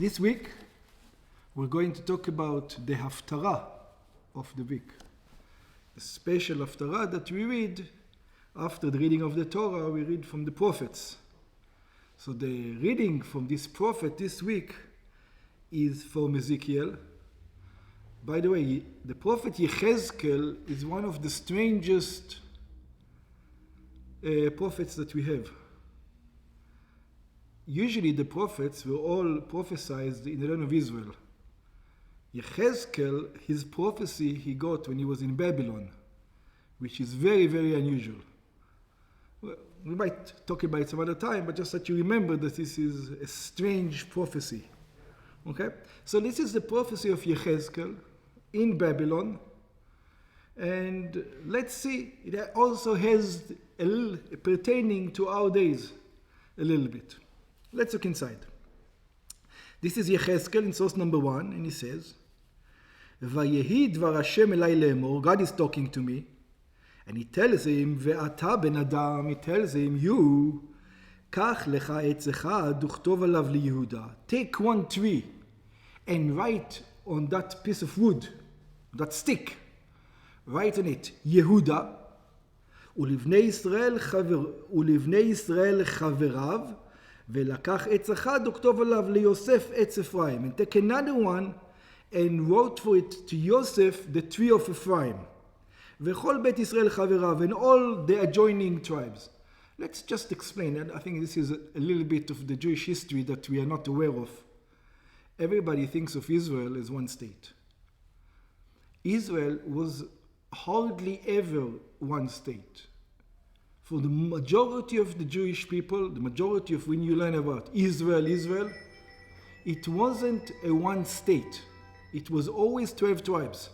This week, we're going to talk about the Haftarah of the week. The special Haftarah that we read after the reading of the Torah, we read from the prophets. So the reading from this prophet this week is from Ezekiel. By the way, the prophet Yechezkel is one of the strangest prophets that we have. Usually the prophets were all prophesied in the land of Israel. Yechezkel, his prophecy he got when he was in Babylon, which is very, very unusual. Well, we might talk about it some other time, but just that you remember that this is a strange prophecy. Okay? So this is the prophecy of Yechezkel in Babylon. And let's see, it also has a little pertaining to our days, a little bit. Let's look inside. This is Yechezkel in source number 1, and he says, Vayehi dvar Hashem elai le'emor, God is talking to me, and he tells him, Ve'ata ben Adam, he tells him, you, kach lecha etz echad, uchtov alav liYehuda. Take one tree and write on that piece of wood, that stick, write on it, Yehuda, ulivnei Yisrael chaverav, ולקח עץ אחד וכתוב עליו ליוסף עץ אפרים. And take another one and wrote for it to Yosef the tree of Ephraim. וכל בית ישראל חבריו, and all the adjoining tribes. Let's just explain, and I think this is a little bit of the Jewish history that we are not aware of. Everybody thinks of Israel as one state. Israel was hardly ever one state. For the majority of the Jewish people, the majority of when you learn about Israel, it wasn't a one state. It was always 12 tribes.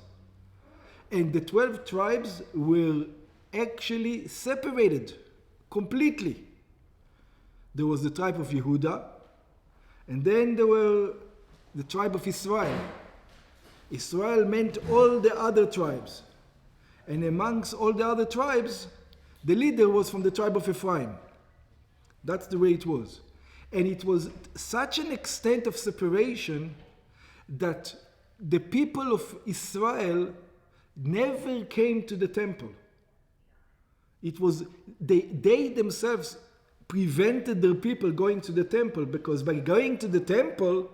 And the 12 tribes were actually separated completely. There was the tribe of Yehuda, and then there were the tribe of Israel. Israel meant all the other tribes. And amongst all the other tribes, the leader was from the tribe of Ephraim. That's the way it was. And it was such an extent of separation that the people of Israel never came to the temple. It was, they themselves prevented their people going to the temple, because by going to the temple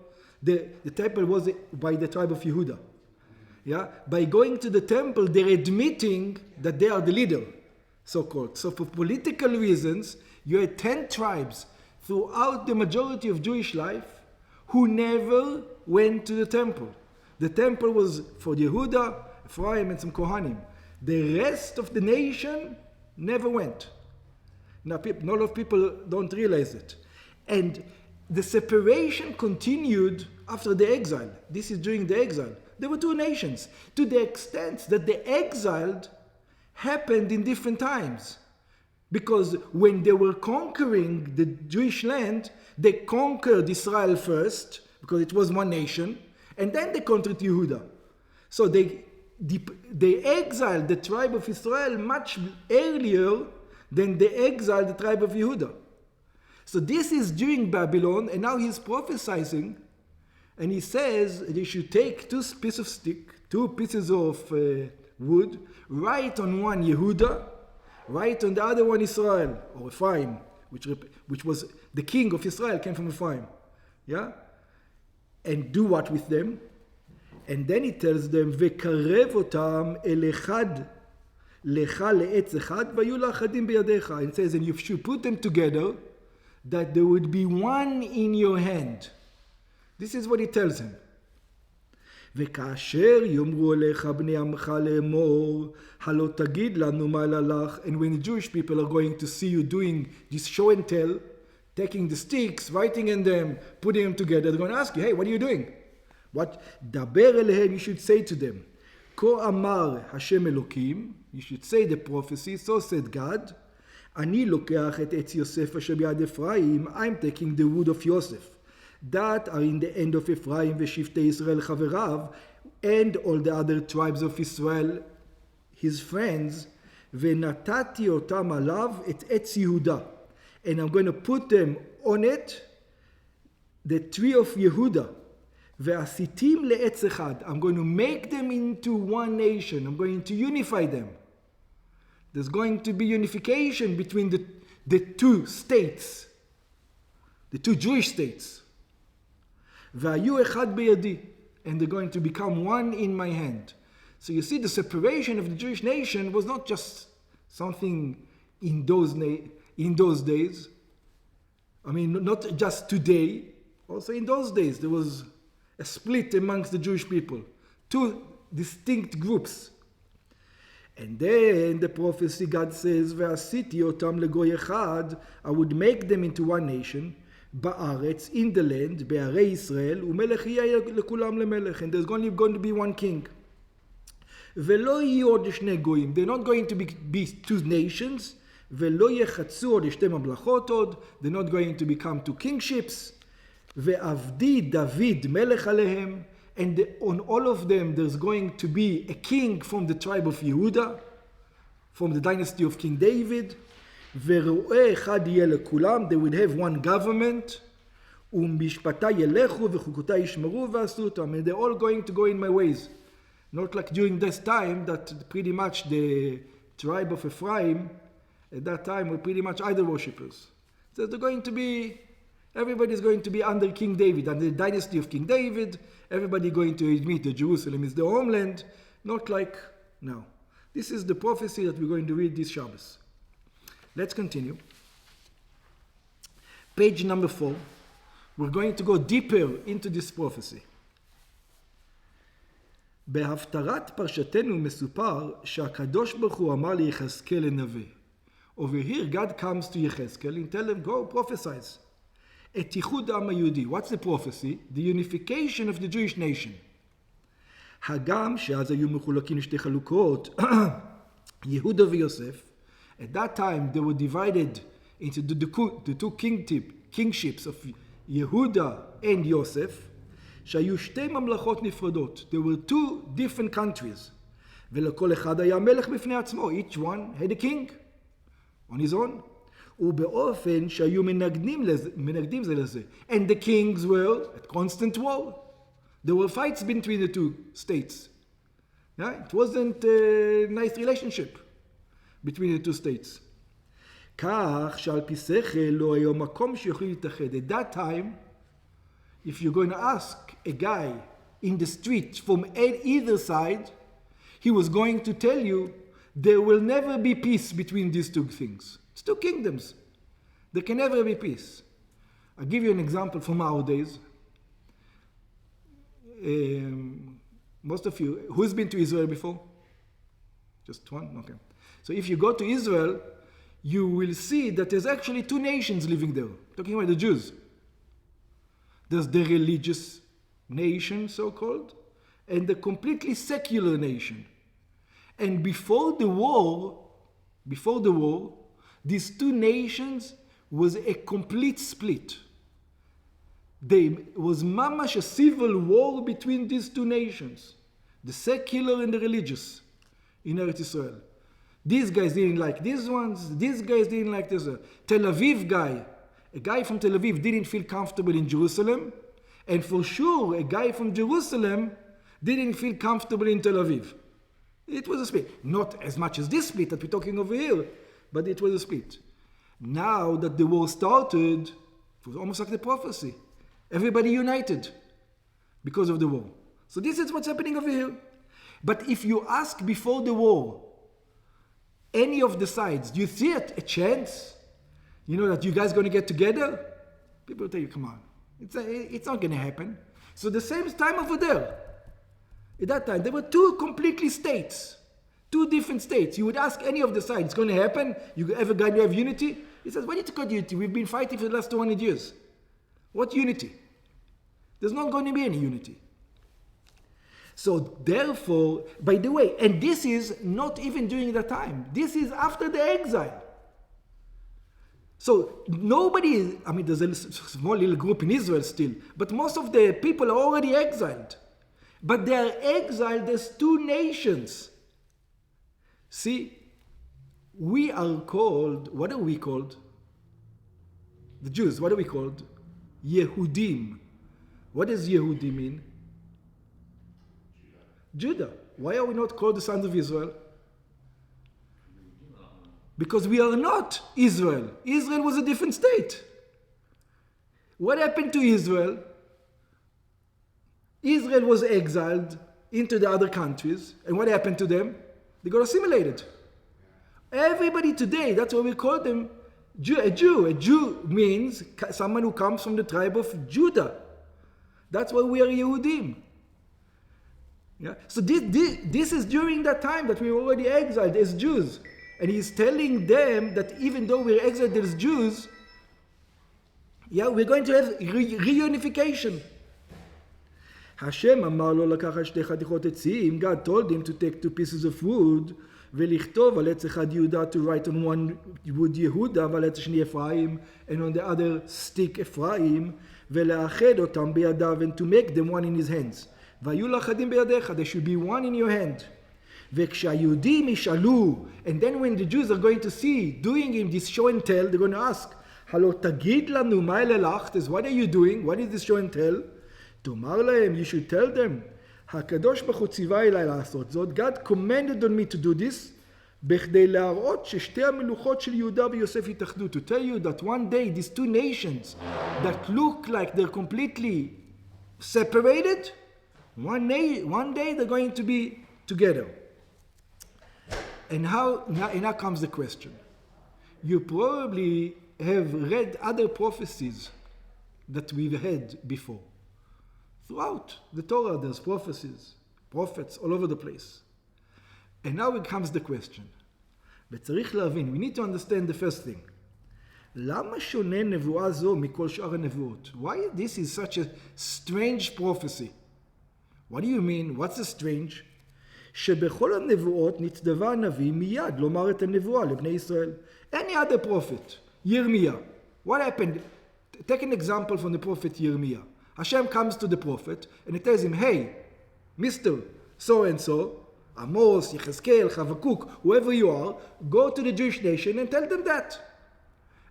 was by the tribe of Yehuda. Yeah? By going to the temple, they're admitting that they are the leader, so-called. So for political reasons, you had 10 tribes throughout the majority of Jewish life who never went to the temple. The temple was for Yehuda, Ephraim, and some Kohanim. The rest of the nation never went. Now, a lot of people don't realize it. And the separation continued after the exile. This is during the exile. There were two nations, to the extent that the exiled happened in different times. Because when they were conquering the Jewish land, they conquered Israel first, because it was one nation, and then they conquered Yehuda. So they exiled the tribe of Israel much earlier than they exiled the tribe of Yehuda. So this is during Babylon, and now he's prophesying, and he says they should take two pieces of wood, write on one Yehuda, write on the other one Israel, or Ephraim, which was the king of Israel, came from Ephraim. Yeah? And do what with them? And then he tells them, "Vekarev otam el echad lecha le'etz echad vayu la'achadim beyadecha." And it says, and you should put them together, that there would be one in your hand. This is what he tells him. וכאשר יאמרו אליך בני עמך לאמור, הלא תגיד לנו מה לך. And when the Jewish people are going to see you doing this show and tell, taking the sticks, writing in them, putting them together, they're going to ask you, hey, what are you doing? What? דבר אליהם, you should say to them, כה אמר השם אלוקים, you should say the prophecy, so said God, אני לוקח את עץ יוסף אשר ביד אפרים, I'm taking the wood of Yosef, that are in the end of Ephraim ושבטי ישראל חבריו, and all the other tribes of Israel, his friends, ונתתי אותם עליו את עץ יהודה, and I'm going to put them on it, the tree of Yehuda, Ve'asitim le'etz echad. I'm going to make them into one nation. I'm going to unify them. There's going to be unification between the two states, the two Jewish states. Ve'ayu echad beyadi. And they're going to become one in my hand. So you see, the separation of the Jewish nation was not just something in those days. I mean, not just today. Also in those days, there was a split amongst the Jewish people. Two distinct groups. And then the prophecy, God says, Ve'asiti otam legoy echad, I would make them into one nation, ba'aretz, in the land, be'arei Israel, u'melech yeh lekulam lemelech, and there's only going to be one king. Ve'lo yeh od shne goyim, they're not going to be two nations, ve'lo yechatzu od shte mamlachot od, they're not going to become two kingships, ve'avdi David melech alehem, and on all of them there's going to be a king from the tribe of Yehuda, from the dynasty of King David. Ve'ro'eh echad yeh lekulam, they would have one government. U'mishpatai yelechu v'chukotai yishmeru v'asu otam, and they're all going to go in my ways. Not like during this time that pretty much the tribe of Ephraim at that time were pretty much idol worshippers. So they're going to be, everybody's going to be under King David, under the dynasty of King David. Everybody going to admit that Jerusalem is the homeland. Not like now. This is the prophecy that we're going to read this Shabbos. Let's continue. Page number 4. We're going to go deeper into this prophecy. בהפטרת פרשתנו מסופר שהקדוש ברוך הוא אמר ליחזקאל הנביא. Over here, God comes to Yechezkel and tell him, go prophesize. את ייחוד העם היהודי. What's the prophecy? The unification of the Jewish nation. הגם שאז היו מחולקים לשתי חלוקות, יהודה ויוסף. At that time, they were divided into the two kingships of Yehuda and Yosef. שהיו שתי ממלכות נפרדות. There were two different countries. ולכל אחד היה מלך בפני עצמו. Each one had a king on his own. ובאופן שהיו מנגדים זה לזה. And the kings were at constant war. There were fights between the two states. Yeah? It wasn't a nice relationship between the two states. כך שעל פי שכל לא היה מקום שיוכלו להתאחד. At that time, if you're going to ask a guy in the street from either side, he was going to tell you there will never be peace between these two things. It's two kingdoms. There can never be peace. I'll give you an example from our days. Most of you, who's been to Israel before? Just one? Okay. So if you go to Israel, you will see that there's actually two nations living there. Talking about the Jews. There's the religious nation, so-called, and the completely secular nation. And before the war, these two nations was a complete split. There was mamash a civil war between these two nations, the secular and the religious, in Eretz Israel. These guys didn't like these ones, these guys didn't like this one. Tel Aviv guy, a guy from Tel Aviv didn't feel comfortable in Jerusalem, and for sure a guy from Jerusalem didn't feel comfortable in Tel Aviv. It was a split. Not as much as this split that we're talking over here, but it was a split. Now that the war started, it was almost like the prophecy. Everybody united because of the war. So this is what's happening over here. But if you ask before the war, any of the sides, do you see a chance? You know that you guys going to get together? People will tell you, come on. It's not going to happen. So the same time over there. At that time, there were two completely states. Two different states. You would ask any of the sides, it's going to happen? You ever going to have unity? He says, why did you call unity? We've been fighting for the last 200 years. What unity? There's not going to be any unity. So therefore, by the way, and this is not even during that time. This is after the exile. So nobody, there's a small little group in Israel still, but most of the people are already exiled. But they are exiled as two nations. See, we are called, what are we called? The Jews, what are we called? Yehudim. What does Yehudi mean? Judah. Why are we not called the sons of Israel? Because we are not Israel. Israel was a different state. What happened to Israel? Israel was exiled into the other countries. And what happened to them? They got assimilated. Everybody today, that's why we call them a Jew. A Jew means someone who comes from the tribe of Judah. That's why we are Yehudim. Yeah? So this is during that time that we were already exiled as Jews. And he's telling them that even though we're exiled as Jews, we're going to have reunification. Hashem אמר לו לקחת שתי חתיכות עצים. God told him to take 2 pieces of wood ולכתוב על עץ אחד יהודה, to write on one wood יהודה ועל עץ השני אפרים, and on the other stick אפרים, ולאחד אותם בידיו, and to make them one in his hands. והיו לאחדים בידיך, they should be one in your hand. וכשהיהודים ישאלו, and then when the Jews are going to see, doing in this show and tell, they're going to ask, הלא תגיד לנו מה אלה לחתס, what are you doing? What is this show and tell? תאמר להם, you should tell them, הקדוש ברוך הוא ציווה אליי לעשות זאת, God commanded on me to do this, בכדי להראות ששתי המלוכות של יהודה ויוסף יתאחדו, to tell you that one day these 2 nations that look like they're completely separated, one day they're going to be together. And now comes the question. You probably have read other prophecies that we've had before. Throughout the Torah, there's prophecies, prophets all over the place. And now it comes the question. וצריך להבין, we need to understand the first thing. למה שונה נבואה זו מכל שאר הנבואות? Why this is such a strange prophecy? What do you mean? What's the strange? שבכל הנבואות נצטווה הנביא מיד לומר את הנבואה לבני ישראל. Any other prophet, Yirmiyah. What happened? Take an example from the prophet Yirmiyah. Hashem comes to the prophet and he tells him, hey, Mr. So-and-so, Amos, Yechezkel, Chavakuk, whoever you are, go to the Jewish nation and tell them that.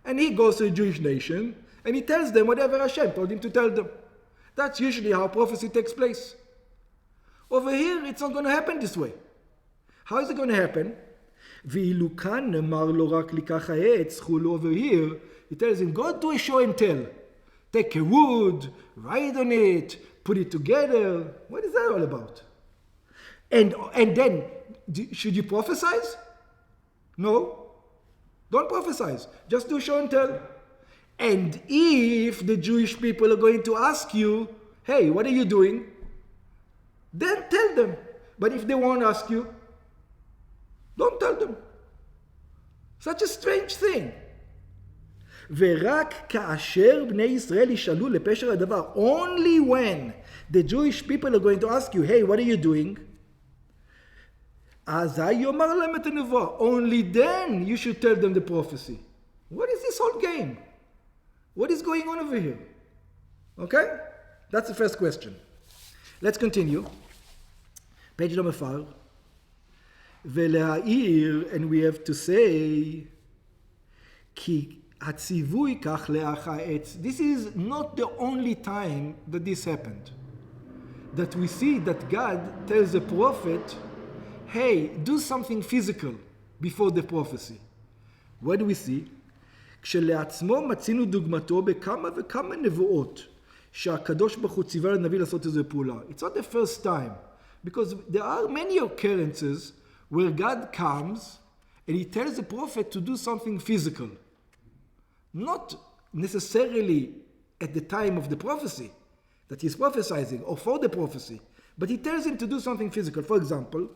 And he goes to the Jewish nation and he tells them whatever Hashem told him to tell them. That's usually how prophecy takes place. Over here, it's not going to happen this way. How is it going to happen? ואילו כאן נאמר לו רק לקח העץ, over here, he tells him, go do a show and tell. Take a wood, write on it, put it together. What is that all about? And then, should you prophesize? No. Don't prophesize. Just do show and tell. And if the Jewish people are going to ask you, hey, what are you doing? Then tell them. But if they won't ask you, don't tell them. Such a strange thing. ורק כאשר בני ישראל ישאלו לפשר הדבר, only when the Jewish people are going to ask you, hey, what are you doing? אזי יאמר להם את הנבואה. Only then you should tell them the prophecy. What is this whole game? What is going on over here? Okay? That's the first question. Let's continue. Page number 5. ולהעיר, and we have to say, כי הציווי כך לאח העץ. This is not the only time that this happened. That we see that God tells the prophet, hey, do something physical before the prophecy. What do we see? כשלעצמו מצינו דוגמתו בכמה וכמה נבואות שהקדוש ברוך הוא ציווה לנביא לעשות איזו פעולה. It's not the first time, because there are many occurrences where God comes and he tells the prophet to do something physical. Not necessarily at the time of the prophecy that he's prophesying or for the prophecy, but he tells him to do something physical. For example,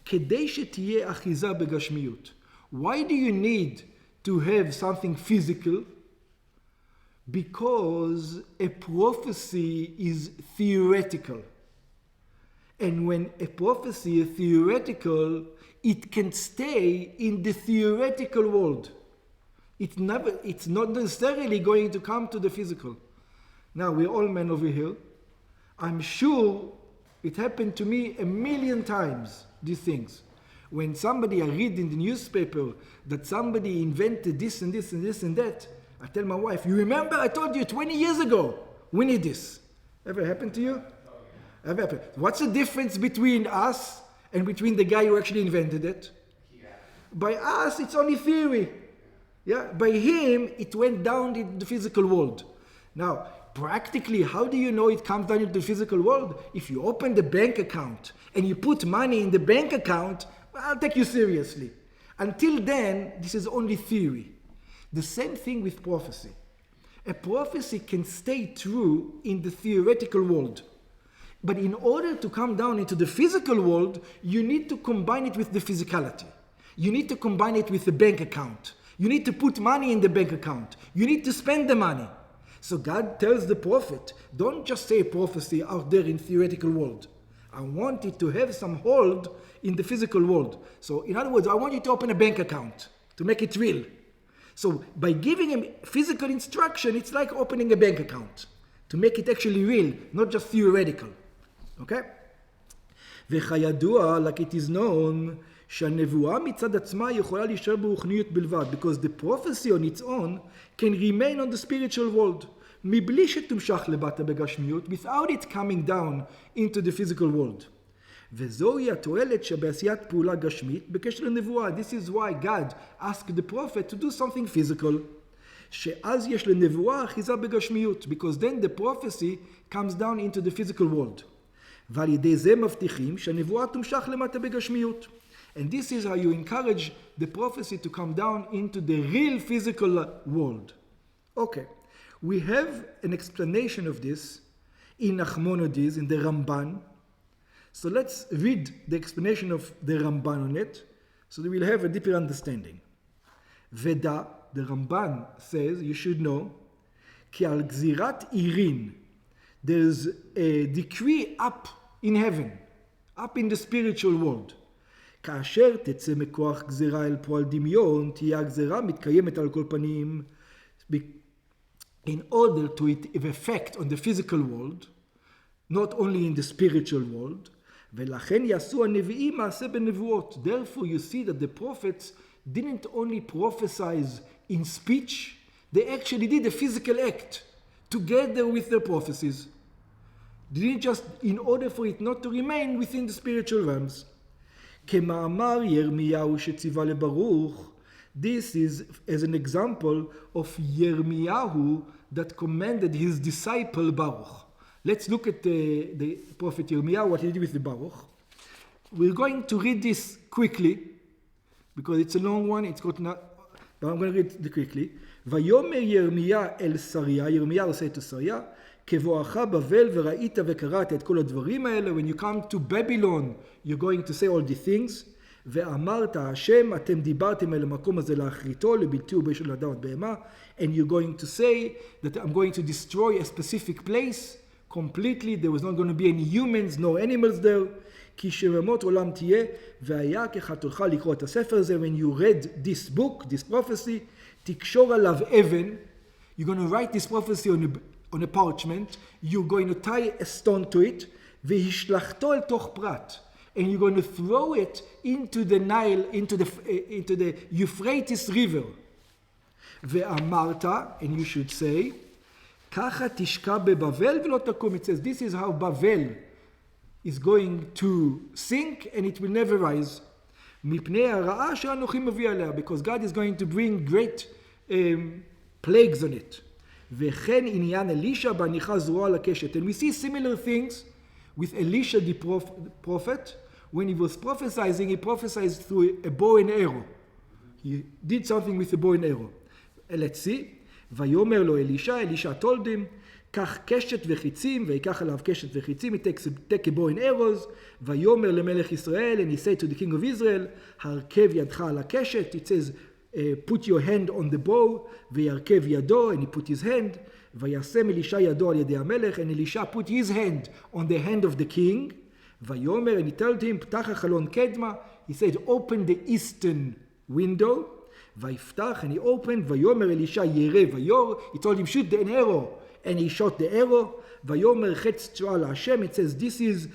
כדי שתהיה אחיזה בגשמיות. Why do you need to have something physical? Because a prophecy is theoretical. And when a prophecy is theoretical, it can stay in the theoretical world. It's not necessarily going to come to the physical. Now, we're all men over here. I'm sure it happened to me a million times, these things. When somebody, I read in the newspaper that somebody invented this and this and this and that, I tell my wife, you remember I told you 20 years ago, we need this. Ever happened to you? What's the difference between us and between the guy who actually invented it? Yeah. By us, it's only theory. Yeah. By him, it went down in the physical world. Now, practically, how do you know it comes down into the physical world? If you open the bank account and you put money in the bank account, well, I'll take you seriously. Until then, this is only theory. The same thing with prophecy. A prophecy can stay true in the theoretical world. But in order to come down into the physical world, you need to combine it with the physicality. You need to combine it with the bank account. You need to put money in the bank account. You need to spend the money. So God tells the prophet, don't just say a prophecy out there in theoretical world. I want it to have some hold in the physical world. So in other words, I want you to open a bank account to make it real. So by giving him physical instruction, it's like opening a bank account to make it actually real, not just theoretical. Okay? וכידוע, like it is known, שהנבואה מצד עצמה יכולה להישאר ברוחניות בלבד, because the prophecy on its own can remain on the spiritual world, מבלי שתומשך לבטה בגשמיות, without it coming down into the physical world. וזוהי התועלת שבעשיית פעולה גשמית בקשר לנבואה. This is why God asked the prophet to do something physical, שאז יש לנבואה אחיזה בגשמיות, because then the prophecy comes down into the physical world. ועל ידי זה מבטיחים שהנבואה תומשך למטה בגשמיות. And this is how you encourage the prophecy to come down into the real physical world. Okay, we have an explanation of this in Nachmanides, in the Ramban. So let's read the explanation of the Ramban on it, so that we'll have a deeper understanding. Veda, the Ramban says, you should know, כי על גזירת עירין, there's a decree up in heaven, up in the spiritual world. כאשר תצא מכוח גזירה אל פועל דמיון, תהיה הגזירה מתקיימת על כל פנים. In order to have effect on the physical world, not only in the spiritual world, ולכן יעשו הנביאים מעשה בנבואות. Therefore you see that the prophets didn't only prophesize in speech, they actually did a physical act together with their prophecies. They didn't just, in order for it not to remain within the spiritual realms. כמאמר ירמיהו שציווה לברוך, this is as an example of Yirmiyahu that commanded his disciple Baruch. Let's look at the prophet Yirmiyahu, what he did with the Baruch. We're going to read this quickly, because it's a long one, it's got not, but I'm going to read it quickly. ויאמר ירמיה אל שריה, ירמיהו said to שריה, כבואך בבל וראית וקראת את כל הדברים האלה, when you come to Babylon, you're going to say all the things, ואמרת השם, אתם דיברתם אל המקום הזה להכריתו, לבלתי ובשל אדם ובהמה, and you're going to say that I'm going to destroy a specific place, completely, there was not going to be any humans, no animals there, כי שממות עולם תהיה, והיה כחתולך לקרוא את הספר הזה, when you read this book, this prophecy, תקשור עליו אבן, you're going to write this prophecy on a parchment, you're going to tie a stone to it, והשלחתו אל תוך פרת, and you're going to throw it into the Nile, into the Euphrates River. ואמרת, and you should say, ככה תשקע בבבל ולא תקום. It says, this is how Bavel is going to sink and it will never rise. מפני הרעה שאנוכי מביא עליה, because God is going to bring great plagues on it. וכן עניין אלישע בהניחה זרוע על הקשת. And we see similar things with Elisha the prophet. When he was prophesying, he prophesied through a bow and arrow. He did something with a bow and arrow. Let's see. ויאמר לו אלישע, אלישע told him, קח קשת וחיצים, ויקח עליו קשת וחיצים, he take a bow and arrows, ויאמר למלך ישראל, and he said to the king of Israel, הרכב ידך על הקשת, it says, put your hand on the bow, וירכב ידו, and he put his hand, וישם אלישע ידו על ידי המלך, and Elisha put his hand on the hand of the king, ויאמר, and he told him, פתח החלון קדמה, he said, open the eastern window, ויפתח, and he opened, ויאמר אלישע ירה ויור, he told him, shoot an arrow, and he shot the arrow, ויאמר חץ תשועה להשם, it says, this is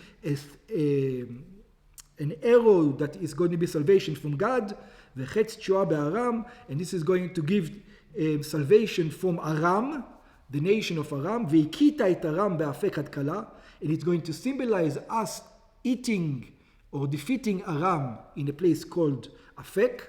an arrow that is going to be salvation from God, וחץ תשועה בארם, and this is going to give salvation from Aram, the nation of Aram, והכית את ארם באפק עד כלה, and it's going to symbolize us eating or defeating Aram in a place called Afek.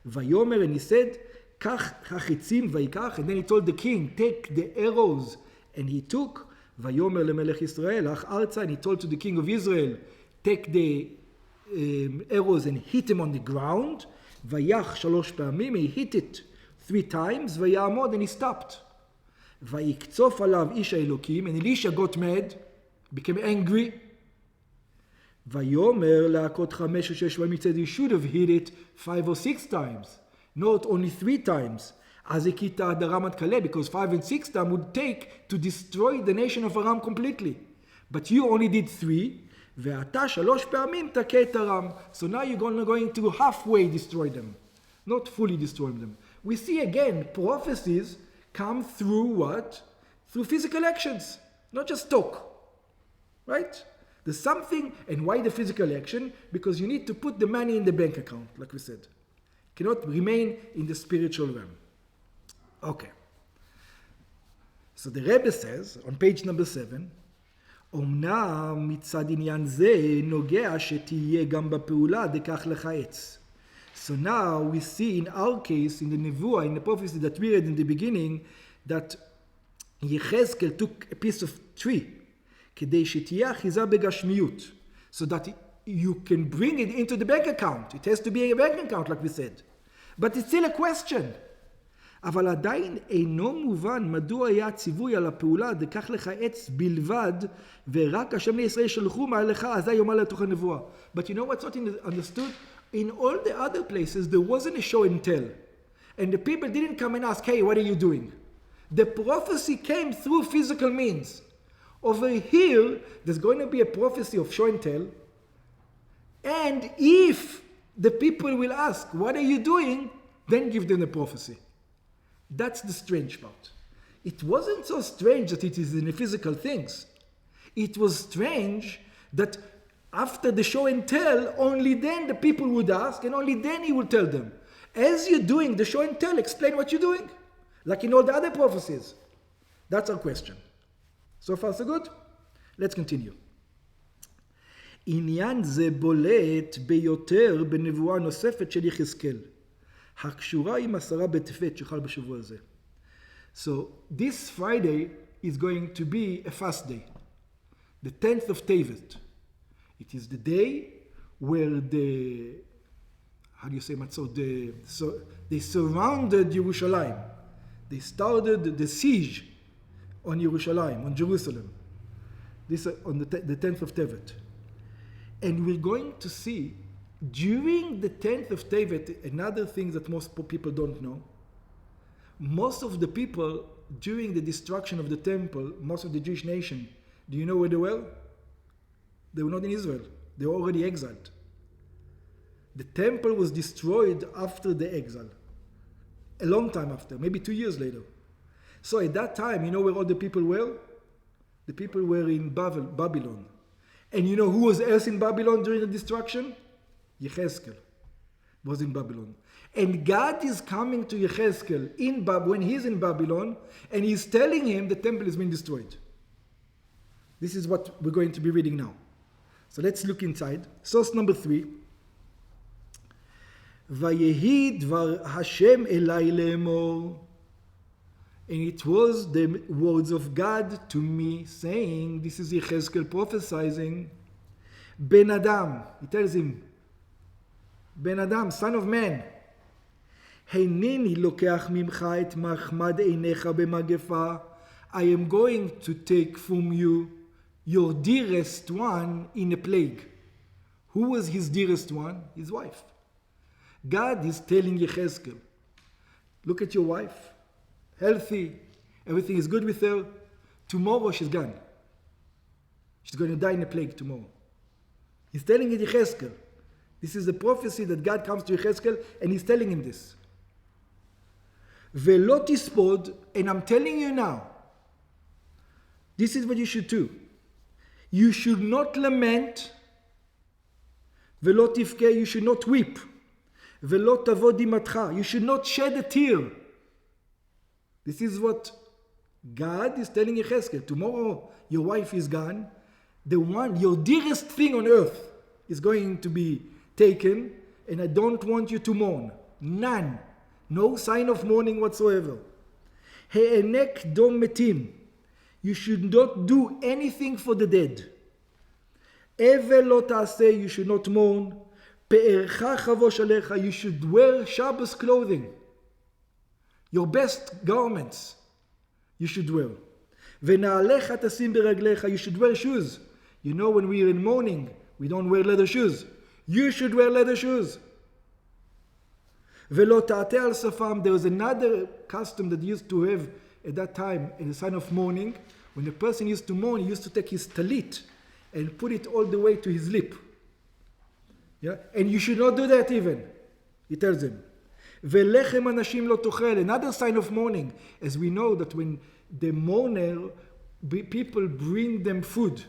Vayomer, and he said, Kach hachitzim vayikach, and then he told the king, take the arrows, and he took. Vayomer lemelech Yisrael, ach arza, and he told to the king of Israel, take the arrows and hit them on the ground. Vayach shalosh pa'amim, he hit it 3 times. Vayamod, and he stopped. Vayikzof alav ish Elokim, and Elisha got mad, became angry. Vayomer la'akot 5 or 6 פעמים, he said he should have hit it 5 or 6 times, not only 3 times. As Ekita ad Aram ad Kaleh, because 5 and 6 times would take to destroy the nation of Aram completely. But you only did 3. ואתה 3 פעמים תכה את Aram. So now you're going to halfway destroy them, not fully destroy them. We see again, prophecies come through what? Through physical actions, not just talk. Right? There's something, and why the physical action? Because you need to put the money in the bank account, like we said. Cannot remain in the spiritual realm. Okay. So the Rebbe says, on page number 7, אומנם מצד עניין זה נוגע שתהיה גם בפעולה דקח לך עץ. So now we see in our case, in the Nevuah, in the prophecy that we read in the beginning, that Yechezkel took a piece of tree, כדי שתהיה אחיזה בגשמיות, so that you can bring it into the bank account. It has to be a bank account, like we said. But it's still a question. אבל עדיין אינו מובן מדוע היה ציווי על הפעולה דקח לך עץ בלבד ורק השם לישראל שלחו מעליך אזי יאמר לתוך הנבואה. But you know what's not understood? In all the other places there wasn't a show and tell. And the people didn't come and ask, hey, what are you doing? The prophecy came through physical means. Over here, there's going to be a prophecy of show and tell. And if the people will ask, what are you doing? Then give them the prophecy. That's the strange part. It wasn't so strange that it is in the physical things. It was strange that after the show and tell, only then the people would ask, and only then he would tell them. As you're doing the show and tell, explain what you're doing. Like in all the other prophecies. That's our question. So far, so good? Let's continue. עניין זה בולט ביותר בנבואה נוספת של יחזקאל. הקשורה עם 10 בטבת שחל בשבוע הזה. So this Friday is going to be a fast day. The 10th of Tevet. It is the day where they surrounded Jerusalem. They started the siege on Jerusalem, on Jerusalem. This on the 10th of Tevet. And we're going to see during the 10th of Tevet, another thing that most people don't know, most of the people during the destruction of the temple, most of the Jewish nation, do you know where they were? They were not in Israel. They were already exiled. The temple was destroyed after the exile. A long time after, maybe 2 years later. So at that time, you know where all the people were? The people were in Babylon. And you know who was else in Babylon during the destruction? Yechezkel was in Babylon. And God is coming to Yechezkel when he's in Babylon, and he's telling him the temple has been destroyed. This is what we're going to be reading now. So let's look inside. Source number 3. Vayehi dvar Hashem elai le'emor. And it was the words of God to me, saying, this is Yechezkel prophesying, Ben Adam, he tells him, Ben Adam, son of man, הנני לוקח ממך את מחמד עיניך במגפה. I am going to take from you your dearest one in a plague. Who was his dearest one? His wife. God is telling Yechezkel, look at your wife, healthy, everything is good with her. Tomorrow she's gone. She's going to die in a plague tomorrow. He's telling it Yechezkel. This is a prophecy that God comes to Yechezkel and he's telling him this. Ve'lo tispod, and I'm telling you now, this is what you should do. You should not lament. Ve'lo tifke, you should not weep. Ve'lo tavod dimatcha, you should not shed a tear. This is what God is telling Yechezkel, tomorrow your wife is gone. Your dearest thing on earth is going to be taken, and I don't want you to mourn. None. No sign of mourning whatsoever. He'enek dom metim. You should not do anything for the dead. Evel lo ta'aseh, you should not mourn. Pe'ercha chavosh alecha, you should wear Shabbos clothing. Your best garments you should wear. Ve'na'alecha tasim beraglecha, you should wear shoes. You know, when we are in mourning, we don't wear leather shoes. You should wear leather shoes. Ve'lo ta'ateh al safam, there was another custom that used to have at that time, in a sign of mourning. When a person used to mourn, he used to take his talit and put it all the way to his lip. Yeah? And you should not do that even. He tells him. Ve'lechem anashim lo tochel, another sign of mourning. As we know that when the mourner, people bring them food.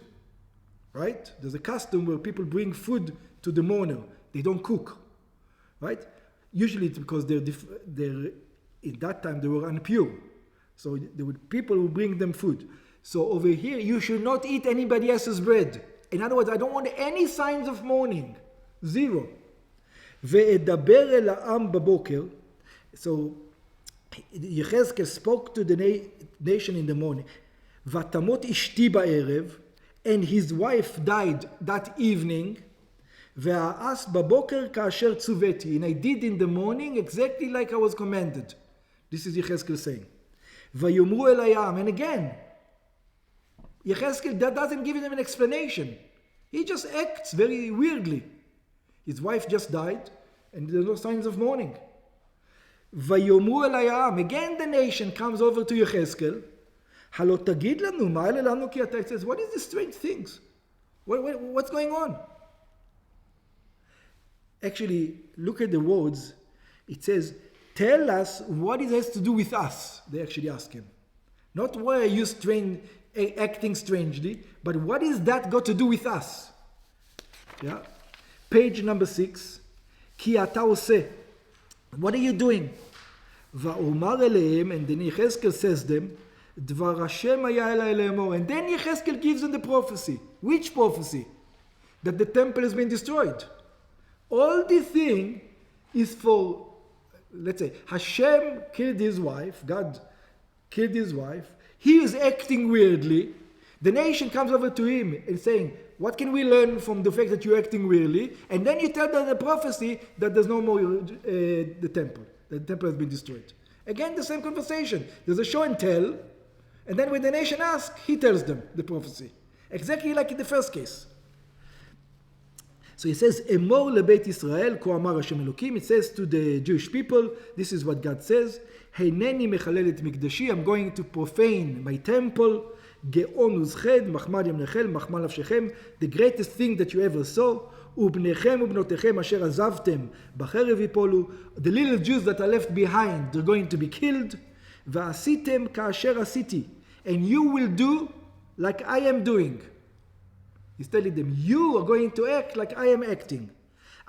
Right? There's a custom where people bring food to the mourner. They don't cook. Right? Usually it's because they're in that time they were impure. So people will bring them food. So over here, you should not eat anybody else's bread. In other words, I don't want any signs of mourning. Zero. Ve'edaber el ha'am baboker. So Yechezkel spoke to the nation in the morning. Vatamot ishti ba'erev. And his wife died that evening. Ve'a'as baboker ka'asher tzuveti. And I did in the morning exactly like I was commanded. This is Yechezkel saying. Vayomru el hayam. And again, Yechezkel doesn't give them an explanation. He just acts very weirdly. His wife just died, and there's no signs of mourning. Vayomru el hayam. Again, the nation comes over to Yechezkel. Halo tagid lanu, ma'ale lanu ki ata. It says, what is these strange things? What's going on? Actually, look at the words. It says, tell us what it has to do with us. They actually ask him. Not why are you acting strangely, but what is that got to do with us? Yeah. Page number 6. Ki ata oseh. What are you doing? Va'omar elehem, and then Yechezkel says them, Dvar Hashem haya elai le'emor. And then Yechezkel gives them the prophecy. Which prophecy? That the temple has been destroyed. All this thing is for, let's say, Hashem killed his wife, God killed his wife, he is acting weirdly, the nation comes over to him and saying, what can we learn from the fact that you're acting weirdly? And then you tell them the prophecy that there's no more the temple has been destroyed. Again, the same conversation. There's a show and tell, and then when the nation asks, he tells them the prophecy. Exactly like in the first case. So he says, Emor lebeit Israel, ko amar Hashem Elokim. It says to the Jewish people, this is what God says, Heineni mechalel et mikdashi, I'm going to profane my temple, Ge'on uzched, machmal yam nechel, machmal nafshechem, the greatest thing that you ever saw, ubnechem ubnotechem asher azavtem, bacherev yipolu, the little Jews that are left behind, they're going to be killed, va'asitem ka'asher asiti, and you will do like I am doing. He's telling them, you are going to act like I am acting.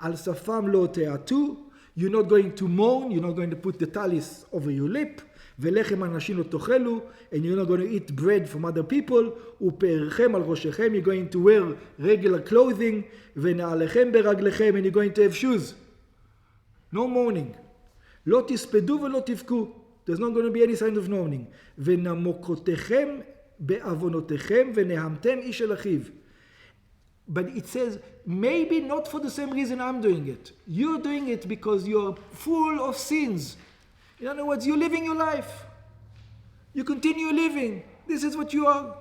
Al safam lo te'atu, you're not going to mourn, you're not going to put the talis over your lip. Velechem anashim lo tochelu, and you're not going to eat bread from other people. Upe'erchem al roshechem, you're going to wear regular clothing. Ve'na'alechem beraglechem, and you're going to have shoes. No mourning. Lo tispedu ve'lo tivku. There's not going to be any sign of mourning. Ve'namokotechem be'avonotechem ve'nehamtem ish el achiv. But it says, maybe not for the same reason I'm doing it. You're doing it because you're full of sins. In other words, you're living your life. You continue living. This is what you are.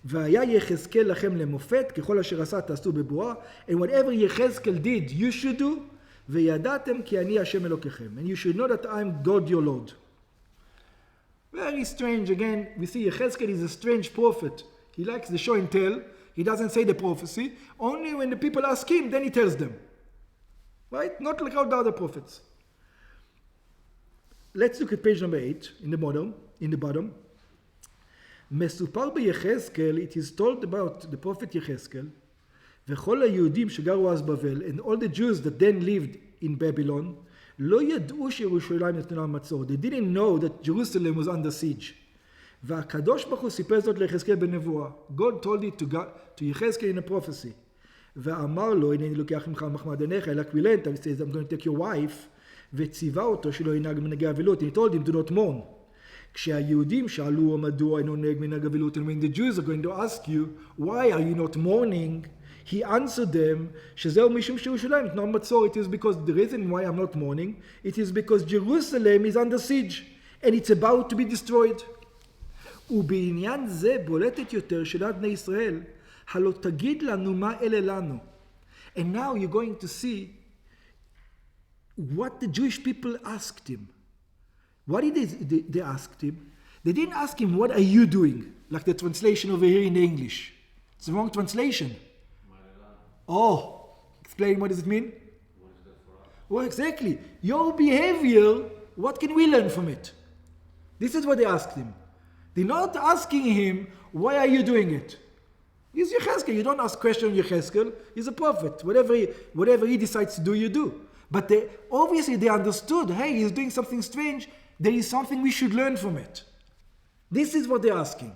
והיה יחזקאל לכם למופת, ככל אשר עשה תעשו בבואה, and whatever Yechezkel did, you should do, וידעתם כי אני השם אלוקיכם. And you should know that I'm God your Lord. Very strange. Again, we see Yechezkel is a strange prophet. He likes the show and tell. He doesn't say the prophecy. Only when the people ask him, then he tells them. Right? Not like all the other prophets. Let's look at page number 8 in the bottom. מסופר ביחזקאל, it is told about the prophet Yechezkel, וכל היהודים שגרו אז בבל, and all the Jews that then lived in Babylon, לא ידעו שירושלים נתונה במצור. They didn't know that Jerusalem was under siege. והקדוש ברוך הוא סיפר זאת ליחזקאל בנבואה. God told it to יחזקאל in a prophecy. ואמר לו, הנני לוקח ממך מחמד עיניך, אלא קבילנטה, he says, I'm going to take your wife, וציווה אותו שלא ינהג מנהגי אבלות. He told him, do not mourn. כשהיהודים שאלו מדוע אינו נוהג מנהג אבלות, and when the Jews are going to ask you, why are you not mourning? He answered them, שזהו משום שירושלים, it's not מצור, it is because the reason why I'm not mourning, it is because Jerusalem is under siege, and it's about to be destroyed. ובעניין זה בולטת יותר שאלת בני ישראל, הלא תגיד לנו מה אלה לנו. And now you're going to see what the Jewish people asked him. What did they asked him? They didn't ask him, what are you doing? Like the translation over here in the English. It's the wrong translation. Oh, explain what does it mean? What is that for us? Well, exactly. Your behavior, what can we learn from it? This is what they asked him. They're not asking him, why are you doing it? He's Yechezkel. You don't ask questions on Yechezkel. He's a prophet. Whatever he decides to do, you do. But obviously they understood, hey, he's doing something strange. There is something we should learn from it. This is what they're asking.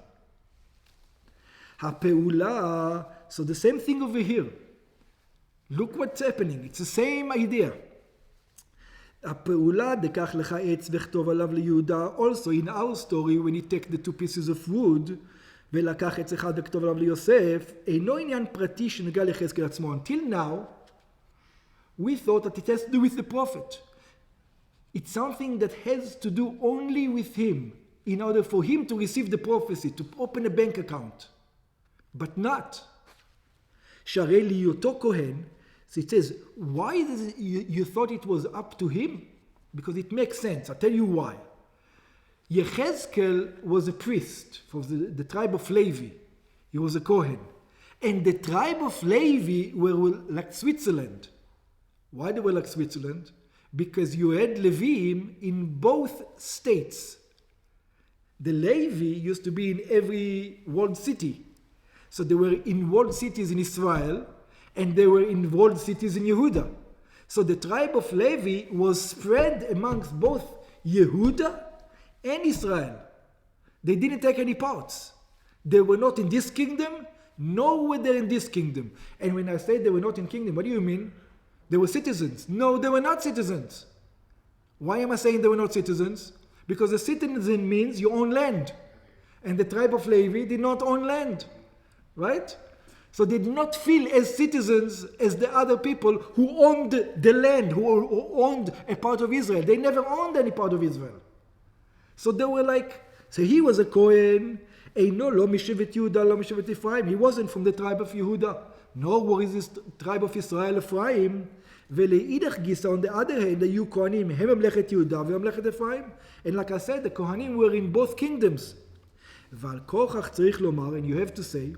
HaPe'ula, so the same thing over here. Look what's happening. It's the same idea. הפעולה דקח לך עץ וכתוב עליו ליהודה. Also in our story, when he take the two pieces of wood ולקח עץ אחד וכתוב עליו ליוסף, אינו עניין פרטי שנגע ליחזקאל עצמו. Until now, we thought that it has to do with the prophet. It's something that has to do only with him in order for him to receive the prophecy, to open a bank account. But not. שהרי להיותו כהן, so it says, why you thought it was up to him? Because it makes sense. I'll tell you why. Yechezkel was a priest from the tribe of Levi. He was a Kohen. And the tribe of Levi were like Switzerland. Why they were like Switzerland? Because you had Levim in both states. The Levi used to be in every walled city. So they were in walled cities in Israel, and they were in walled cities in Yehuda. So the tribe of Levi was spread amongst both Yehuda and Israel. They didn't take any parts. They were not in this kingdom, nor were they in this kingdom. And when I say they were not in kingdom, what do you mean? They were citizens. No, they were not citizens. Why am I saying they were not citizens? Because a citizen means you own land. And the tribe of Levi did not own land. Right? So they did not feel as citizens as the other people who owned the land, who owned a part of Israel. They never owned any part of Israel. So they were like, so he was a Kohen. Eino lo mishevet Yehuda, lo mishevet Ephraim. He wasn't from the tribe of Yehuda, nor was this tribe of Israel Ephraim. ולאידך גיסא, on the other hand, היו כהנים, הם ממלכת יהודה וממלכת אפרים. And like I said, the כהנים were in both kingdoms. ועל כוכך צריך לומר, and you have to say,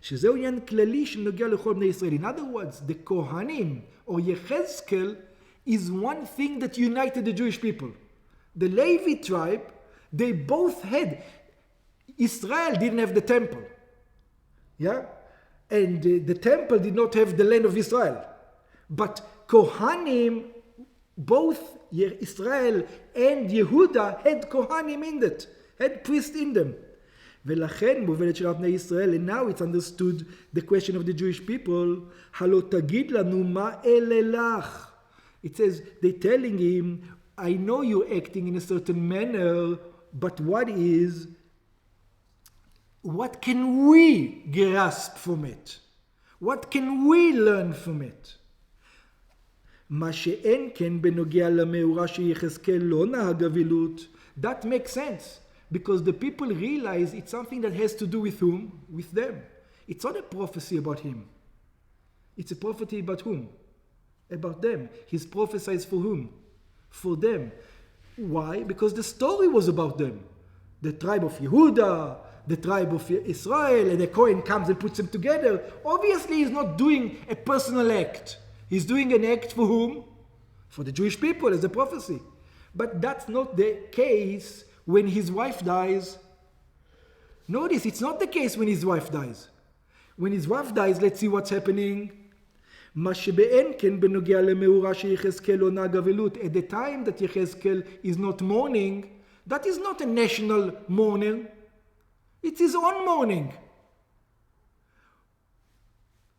שזהו עניין כללי שנוגע לכל בני ישראל. In other words, the Kohanim or Yechezkel is one thing that united the Jewish people. The Levi tribe, they both had, Israel didn't have the temple. Yeah? And the temple did not have the land of Israel. But Kohanim, both Israel and Yehuda had Kohanim in it, had priests in them. ולכן מובנת שאלת בני ישראל, and now it's understood the question of the Jewish people, הלא תגיד לנו מה אלה לך. It says, they're telling him, I know you're acting in a certain manner, but what can we grasp from it? What can we learn from it? מה שאין כן בנוגע למאורע שיחזקאל לא נהג אבילות. That makes sense. Because the people realize it's something that has to do with whom? With them. It's not a prophecy about him. It's a prophecy about whom? About them. He's prophesied for whom? For them. Why? Because the story was about them. The tribe of Yehuda, the tribe of Israel, and the Kohen comes and puts them together. Obviously he's not doing a personal act. He's doing an act for whom? For the Jewish people as a prophecy. But that's not the case when his wife dies. Notice, it's not the case when his wife dies. When his wife dies, let's see what's happening. At the time that Yechezkel is not mourning, that is not a national mourning. It's his own mourning.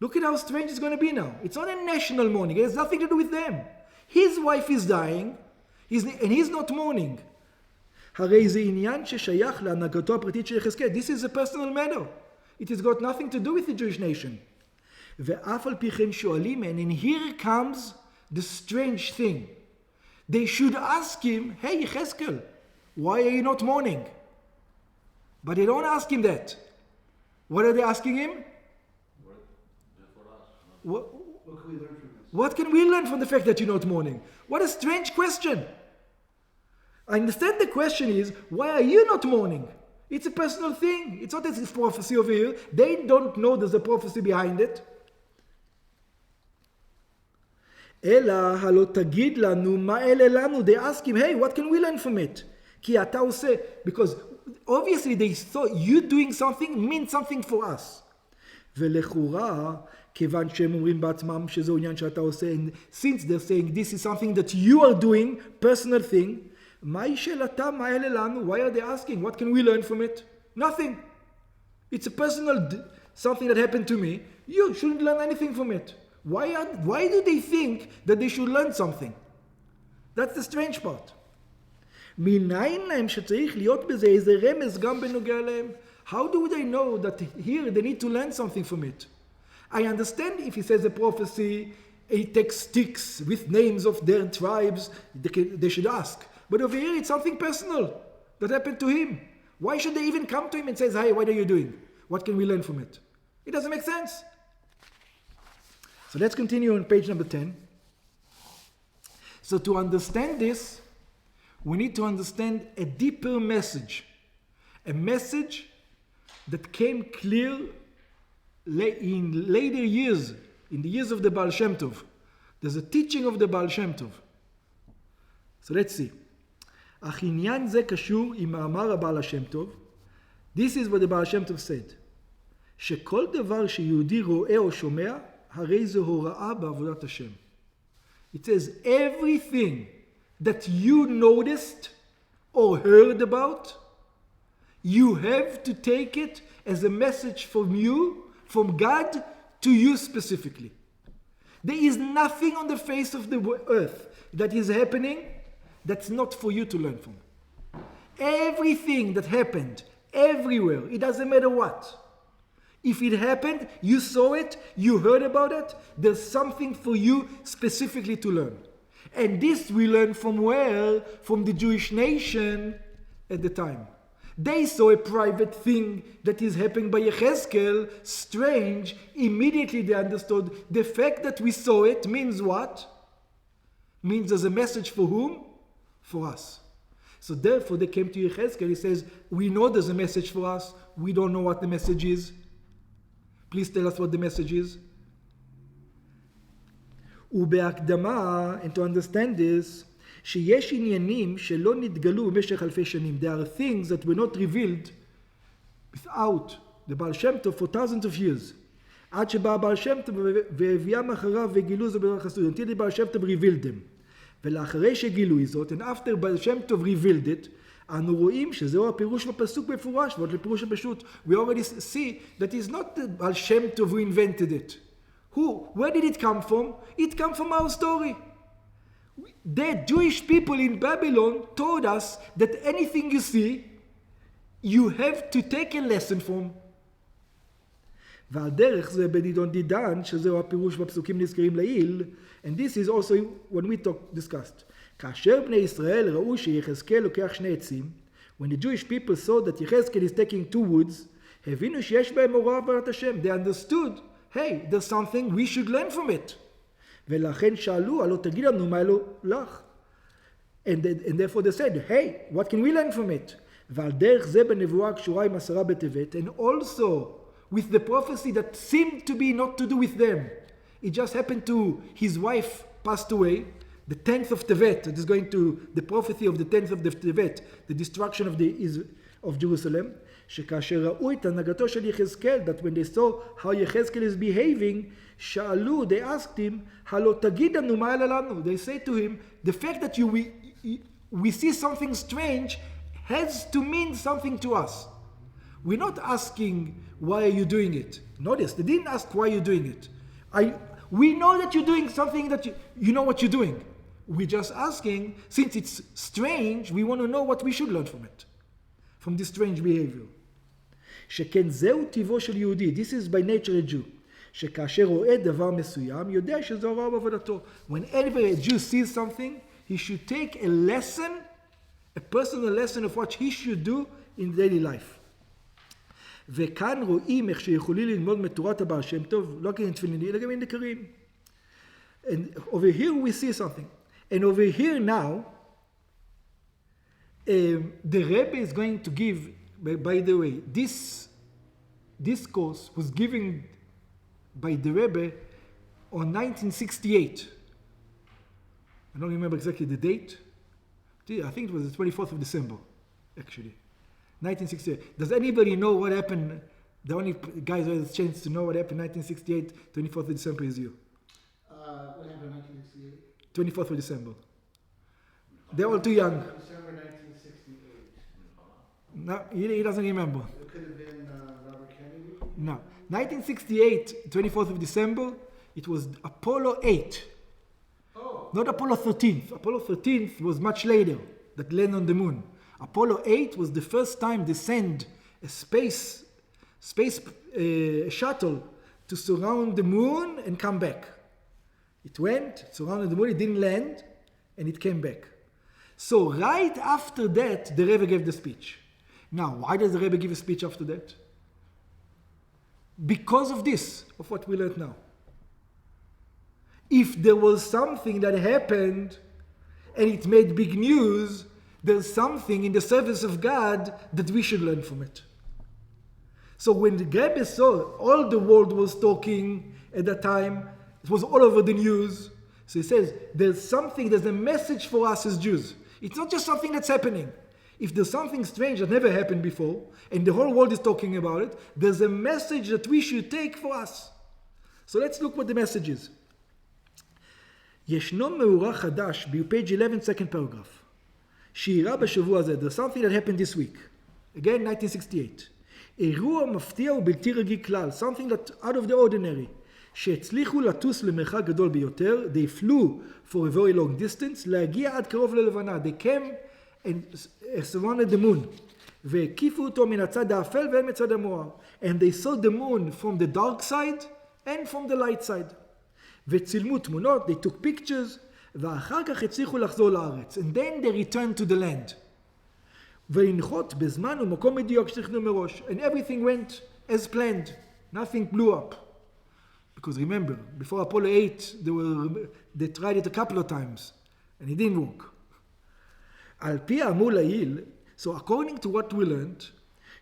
Look at how strange it's going to be now. It's not a national mourning. It has nothing to do with them. His wife is dying, and he's not mourning. This is a personal matter. It has got nothing to do with the Jewish nation. And here comes the strange thing. They should ask him, hey, Yechezkel, why are you not mourning? But they don't ask him that. What are they asking him? What can we learn from this? What can we learn from the fact that you're not mourning? What a strange question. I understand the question is, why are you not mourning? It's a personal thing. It's not this prophecy over here. They don't know there's a prophecy behind it. Ela halo tagid lanu ma'ele lanu. They ask him, hey, what can we learn from it? Ki ata ose, because obviously they thought you doing something means something for us. ולכאורה, כיוון שהם אומרים בעצמם שזהו עניין שאתה עושה, and since they're saying this is something that you are doing, personal thing, מהי שאלתם, מה אלה לנו? Why are they asking? What can we learn from it? Nothing. It's a personal something that happened to me. You shouldn't learn anything from it. Why do they think that they should learn something? That's the strange part. מניין להם שצריך להיות בזה איזה רמז גם בנוגע להם? How do they know that here they need to learn something from it? I understand if he says a prophecy, he takes sticks with names of their tribes, they should ask. But over here it's something personal that happened to him. Why should they even come to him and say, hey, what are you doing? What can we learn from it? It doesn't make sense. So let's continue on page number 10. So to understand this, we need to understand a deeper message. A message that came clear in later years, in the years of the Baal Shem Tov. There's a teaching of the Baal Shem Tov. So let's see. אך עניין זה קשור עם מאמר הבעל השם טוב. This is what the Baal Shem Tov said. שכל דבר שיהודי רואה או שומע, הרי זו הוראה בעבודת השם. It says everything that you noticed or heard about, you have to take it as a message from you, from God to you specifically. There is nothing on the face of the earth that is happening that's not for you to learn from. Everything that happened, everywhere, it doesn't matter what. If it happened, you saw it, you heard about it, there's something for you specifically to learn. And this we learn from where? From the Jewish nation at the time. They saw a private thing that is happening by Yechezkel, strange. Immediately they understood the fact that we saw it means what? Means there's a message for whom? For us. So therefore they came to Yechezkel. He says, we know there's a message for us. We don't know what the message is. Please tell us what the message is. ובהקדמה, and to understand this, שיש עניינים שלא נתגלו במשך אלפי שנים. There are things that were not revealed without the Baal Shem Tov for thousands of years. עד שבא הבעל שם טוב והביאם אחריו וגילו זו בדרך חסות. Until the Baal Shem Tov revealed them. ולאחרי שגילו זאת, and after Baal Shem Tov revealed it, אנו רואים שזהו הפירוש בפסוק מפורש, ועוד לפירוש הפשוט. We already see that it's not the Baal Shem Tov who invented it. Who? Where did it come from? It came from our story. The Jewish people in Babylon told us that anything you see, you have to take a lesson from. ועל דרך זה בדידון דידן, שזהו הפירוש בפסוקים נזכרים לעיל, and this is also when we discussed. כאשר בני ישראל ראו שיחזקאל לוקח שני עצים, when the Jewish people saw that Yechezkel is taking two woods, הבינו שיש בהם הוראה בעבודת השם. They understood, hey, there's something we should learn from it. ולכן שאלו, הלא תגיד לנו מה אלו לך. And therefore they said, hey, what can we learn from it? ועל דרך זה בנבואה קשורה עם 10 בטבת, and also with the prophecy that seemed to be not to do with them. It just happened to his wife passed away, the 10th of Tevet. It is going to the prophecy of the 10th of the Tevet, the destruction of Jerusalem. שכאשר ראו את הנהגתו של יחזקאל, that when they saw how Yechezkel is behaving, שאלו, they asked him, הלא תגיד לנו מה אלה לנו. They say to him, the fact that we see something strange has to mean something to us. We're not asking, why are you doing it? Notice, they didn't ask why you're doing it. We know that you're doing something that you know what you're doing. We're just asking, since it's strange, we want to know what we should learn from it, from this strange behavior. שכן זהו טבעו של יהודי, this is by nature a Jew, שכאשר רואה דבר מסוים, יודע שזו הוראה בעבודתו. Whenever a Jew sees something, he should take a lesson, a personal lesson of what he should do in daily life. וכאן רואים איך שיכולים ללמוד מתורת הבעל שם טוב, לא רק עם תפילין, אלא גם עם נקרים. And over here we see something. And over here now, the Rebbe is going to give, by the way, this course was given by the Rebbe on 1968. I don't remember exactly the date. I think it was the 24th of December, actually. 1968. Does anybody know what happened? The only guys who has a chance to know what happened in 1968, 24th of December is you. What happened in 1968? 24th of December. They're all too young. December 1968. No, he doesn't remember. It could have been Robert Kennedy? No. 1968, 24th of December, it was Apollo 8. Oh. Not Apollo 13th. Apollo 13th was much later, that landed on the moon. Apollo 8 was the first time they sent a space shuttle to surround the moon and come back. It went, surrounded the moon, it didn't land, and it came back. So right after that, the Rebbe gave the speech. Now, why does the Rebbe give a speech after that? Because of this, of what we learned now. If there was something that happened and it made big news, there's something in the service of God that we should learn from it. So when the Rebbe saw all the world was talking at that time, it was all over the news. So he says, there's a message for us as Jews. It's not just something that's happening. If there's something strange that never happened before, and the whole world is talking about it, there's a message that we should take for us. So let's look what the message is. ישנו מאורע חדש, page 11, second paragraph. שאירע בשבוע הזה, there's something that happened this week. Again, 1968. אירוע מפתיע ובלתי רגיל כלל, something that out of the ordinary. שהצליחו לטוס למרחק גדול ביותר, they flew for a very long distance, להגיע עד קרוב ללבנה. They came and surrounded the moon. והקיפו אותו מן הצד האפל והן מצד המואר. And they saw the moon from the dark side and from the light side. וצילמו תמונות, they took pictures, ואחר כך הצליחו לחזור לארץ. And then they returned to the land. ולנחות בזמן ומקום מדויק שתכננו מראש. And everything went as planned. Nothing blew up. Because remember, before Apollo 8, they tried it a couple of times, and it didn't work. על פי האמור לעיל, so according to what we learned,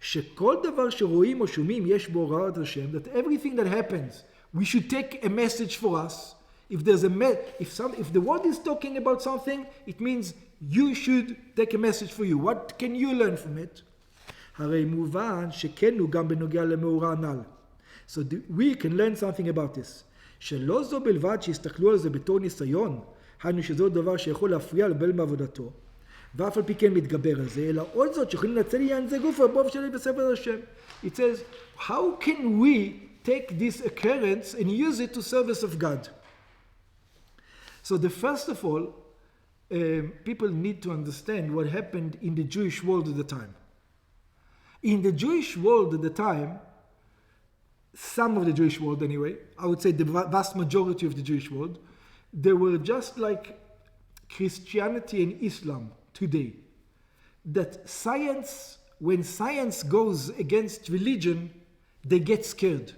שכל דבר שרואים או שומעים יש בו הוראת השם, that everything that happens, we should take a message for us. If the world is talking about something, it means you should take a message for you. What can you learn from it? הרי מובן שכן הוא גם בנוגע למאורע הנ"ל. So we can learn something about this. שלא זו בלבד שיסתכלו על זה בתור ניסיון, היינו שזו דבר שיכול להפריע לבעל מעבודתו, ואף על פי כן מתגבר על זה, אלא עוד זאת שיכולים לנצל עניין זה גוף רבוב שלי בספר השם. It says, how can we take this occurrence and use it to service of God? So first of all, people need to understand what happened in the Jewish world at the time. In the Jewish world at the time, some of the Jewish world anyway, I would say the vast majority of the Jewish world, they were just like Christianity and Islam today. That when science goes against religion, they get scared.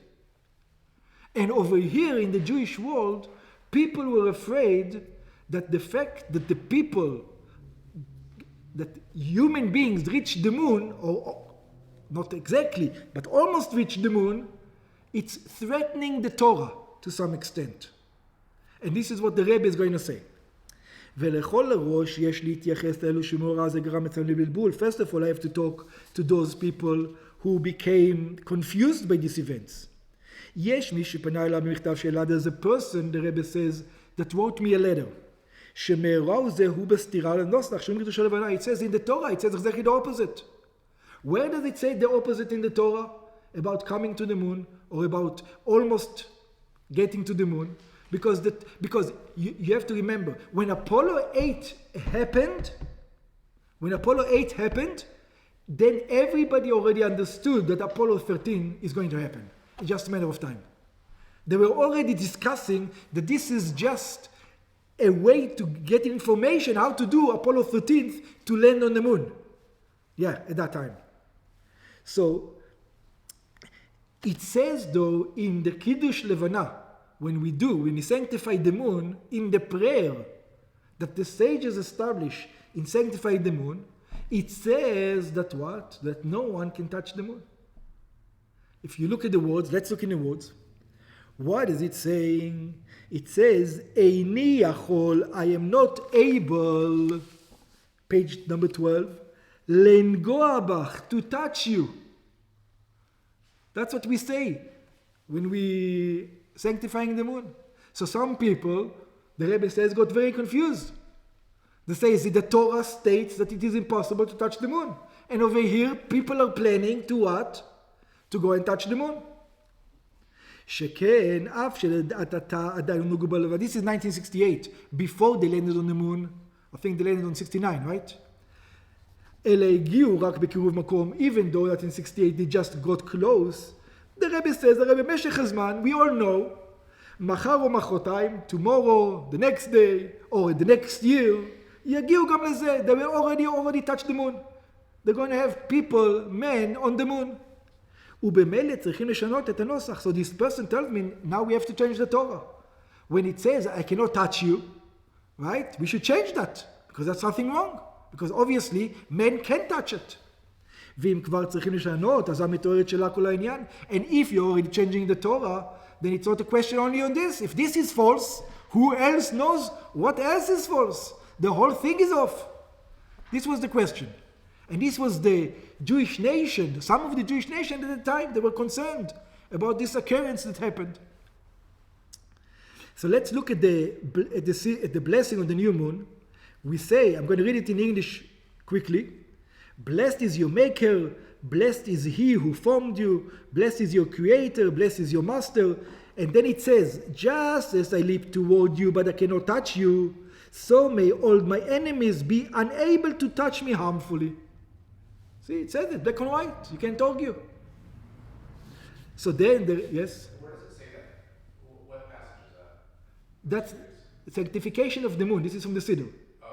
And over here in the Jewish world, people were afraid that the fact that that human beings reach the moon, or not exactly, but almost reach the moon, it's threatening the Torah to some extent. And this is what the Rebbe is going to say. ולכל הראש יש להתייחס לאלו שמאורע זה גרם אצלם לבלבול. First of all, I have to talk to those people who became confused by these events. יש מי שפנה אליו במכתב שאלה, there's a person, the Rebbe says, that wrote me a letter. שמאורע זה הוא בסתירה לנוסח, שאומרים קדושה לבנה. It says in the Torah, it says exactly the opposite. Where does it say the opposite in the Torah about coming to the moon or about almost getting to the moon? Because you have to remember, when Apollo 8 happened, then everybody already understood that Apollo 13 is going to happen. It's just a matter of time. They were already discussing that this is just a way to get information how to do Apollo 13 to land on the moon. Yeah, at that time. So, it says though in the Kiddush Levana, when we sanctify the moon, in the prayer that the sages establish in sanctifying the moon, it says that what? That no one can touch the moon. If you look at the words, let's look in the words. What is it saying? It says, Eini yachol, I am not able, page number 12, lengoa bach, to touch you. That's what we say when we sanctifying the moon. So some people, the Rebbe says, got very confused. They say, the Torah states that it is impossible to touch the moon. And over here, people are planning to what? To go and touch the moon. שכן, אף שלדעת אתה עדיין מוגבל, but this is 1968, before they landed on the moon. I think they landed on 69, right? אלה הגיעו רק בקירוב מקום, even though that in 68 they just got close. The Rebbe says, במשך הזמן, we all know, מחר או מחרתיים, tomorrow, the next day, or the next year, יגיעו גם לזה. They will already touch the moon. They're going to have people, men, on the moon. ובמילא צריכים לשנות את הנוסח. So this person tells me, now we have to change the Torah. When it says, I cannot touch you, right? We should change that, because that's something wrong. Because obviously, men can touch it. ואם כבר צריכים לשנות, אז המתוארת שלה כל העניין. And if you're already changing the Torah, then it's not a question only on this. If this is false, who else knows what else is false? The whole thing is off. This was the question. And this was the Jewish nation, some of the Jewish nation at the time, they were concerned about this occurrence that happened. So let's look at the blessing on the new moon. We say, I'm going to read it in English quickly. Blessed is your maker, blessed is he who formed you, blessed is your creator, blessed is your master. And then it says, just as I leap toward you, but I cannot touch you, so may all my enemies be unable to touch me harmfully. See, it says it, black and white. You can't argue. So then, yes? Where does it say that? What passage is that? That's sanctification of the moon. This is from the Siddur. Oh.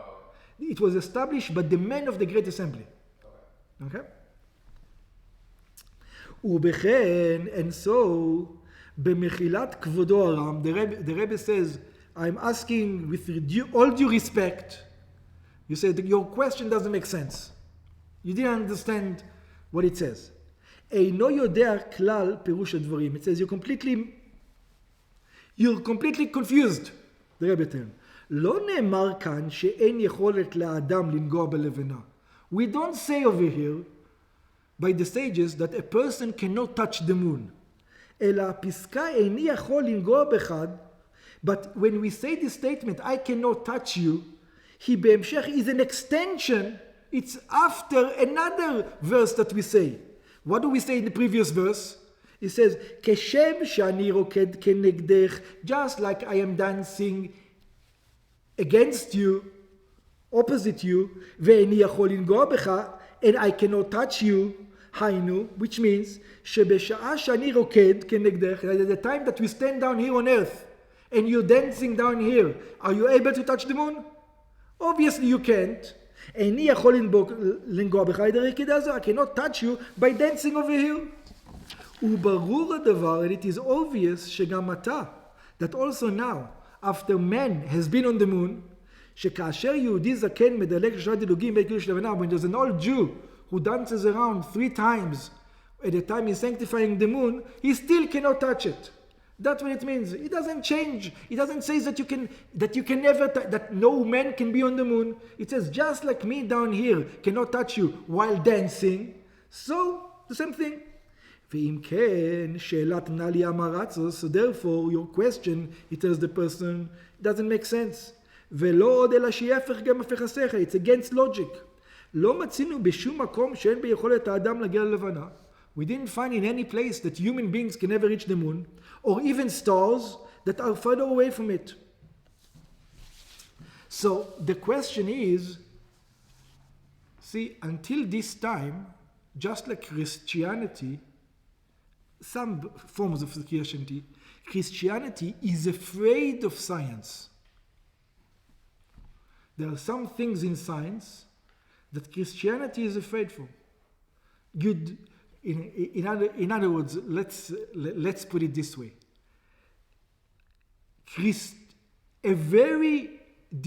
It was established by the men of the Great Assembly. Okay? ובכן, and so, במחילת כבודו הרם, the Rebbe says, I'm asking with all due respect, you said your question doesn't make sense. You didn't understand what it says. אינו יודע כלל פירוש הדברים. It says you're completely confused. The Rebbe tells. לא נאמר כאן שאין יכולת לאדם לנגוע בלבנה. We don't say over here by the sages that a person cannot touch the moon. אלא הפסקה איני יכול לנגוע בחד, but when we say this statement, I cannot touch you, היא בהמשך is an extension. It's after another verse that we say. What do we say in the previous verse? It says, כשם שאני רוקד כנגדך, just like I am dancing against you, opposite you, ואיני יכול לנגוע בך, and I cannot touch you, היינו, which means, שבשעה שאני רוקד כנגדך, at the time that we stand down here on earth, and you're dancing down here, are you able to touch the moon? Obviously you can't. איני יכול לנגוע בך ידי רקידה הזו, I cannot touch you by dancing over here. וברור הדבר, and it is obvious שגם אתה, that also now, after man has been on the moon, שכאשר יהודי זקן מדלג שלושה דילוגים בית קידוש לבנה, when there's an old Jew who dances around 3 times at the time he's sanctifying the moon, he still cannot touch it. That's what it means. It doesn't change. It doesn't say that you can never, that no man can be on the moon. It says just like me down here cannot touch you while dancing. So, the same thing. ואם כן, שאלת נלי אמרצו, so therefore your question, it tells the person, doesn't make sense. ולא עוד אלא שיפך גם הפך השכל. It's against logic. לא מצינו בשום מקום שאין ביכולת האדם להגיע ללבנה. We didn't find in any place that human beings can never reach the moon, or even stars that are further away from it. So the question is, see, until this time, just like Christianity, some forms of Christianity, Christianity is afraid of science. There are some things in science that Christianity is afraid for. In other words, let's put it this way. A very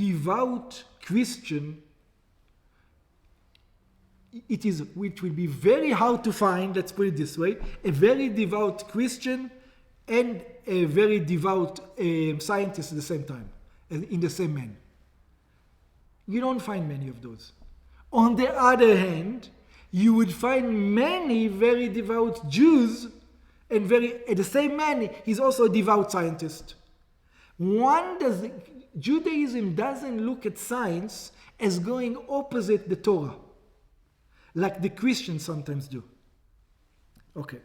devout Christian, it will be very hard to find, let's put it this way, a very devout Christian and a very devout scientist at the same time, in the same man. You don't find many of those. On the other hand, you would find many very devout Jews, and the same man, he's also a devout scientist. Judaism doesn't look at science as going opposite the Torah, like the Christians sometimes do. Okay.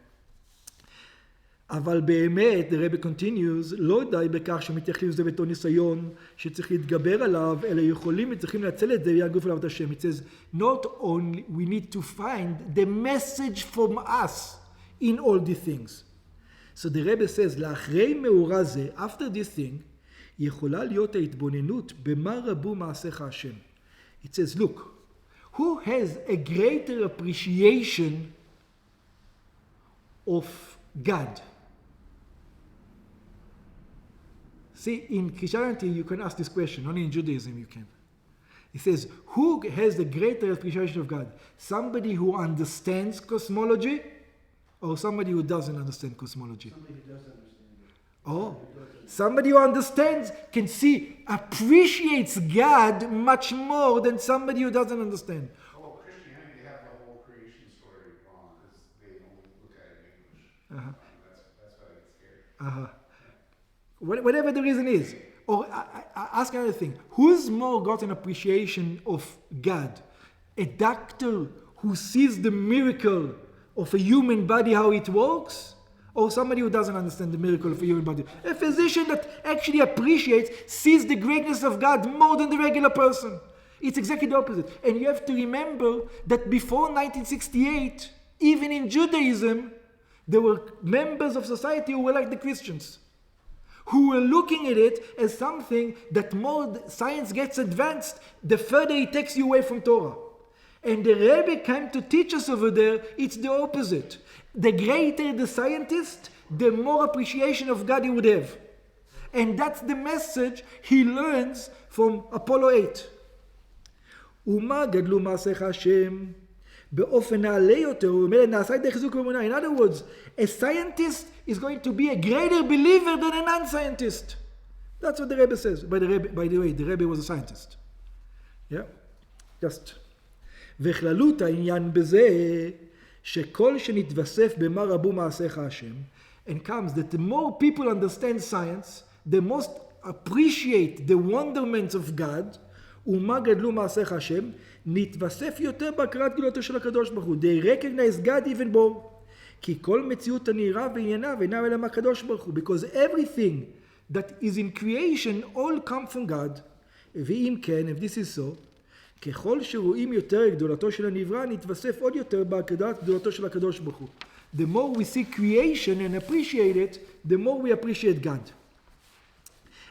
אבל באמת, the Rebbe continues, לא די בכך שמתייחלים לזה בתור ניסיון שצריך להתגבר עליו, אלא יכולים וצריכים לנצל את זה ויגוף אליו את השם. It says, not only we need to find the message from us in all these things. So the Rebbe says, לאחרי מאורע זה, after this thing, יכולה להיות ההתבוננות במה רבו מעשיך השם. It says, look, who has a greater appreciation of God? See, in Christianity, you can ask this question. Only in Judaism, you can. It says, who has the greater appreciation of God? Somebody who understands cosmology, or somebody who doesn't understand cosmology? Somebody who does understand it. Oh, somebody who understands can appreciates God much more than somebody who doesn't understand. Well, Christianity, they have the whole creation story wrong because they only look at it in English. That's why I get scared. Whatever the reason is. Or I ask another thing. Who's more got an appreciation of God? A doctor who sees the miracle of a human body, how it works? Or somebody who doesn't understand the miracle of a human body? A physician that actually sees the greatness of God more than the regular person. It's exactly the opposite. And you have to remember that before 1968, even in Judaism, there were members of society who were like the Christians, who were looking at it as something that more science gets advanced, the further it takes you away from Torah. And the Rebbe came to teach us over there, it's the opposite. The greater the scientist, the more appreciation of God he would have. And that's the message he learns from Apollo 8. ומה גדלו מעשיך השם באופן נעלה יותר, ומילא נעשה ידי חיזוק ואמונה. In other words, a scientist is going to be a greater believer than a non-scientist. That's what the Rebbe says. By the way, the Rebbe was a scientist. Yeah? Just. וכללות העניין בזה, שכל שנתווסף במה רבו מעשיך השם, and comes that the more people understand science, the most appreciate the wonderments of God, ומה גדלו מעשיך השם, נתווסף יותר בהכרת גדולתו של הקדוש ברוך הוא. They recognize God even more. כי כל מציאות הנראה וענייניו אינם אלא מהקדוש ברוך הוא. Because everything that is in creation all come from God. ואם כן, if this is so, ככל שרואים יותר גדולתו של הנברא, נתווסף עוד יותר בהכרת גדולתו של הקדוש ברוך הוא. The more we see creation and appreciate it, the more we appreciate God.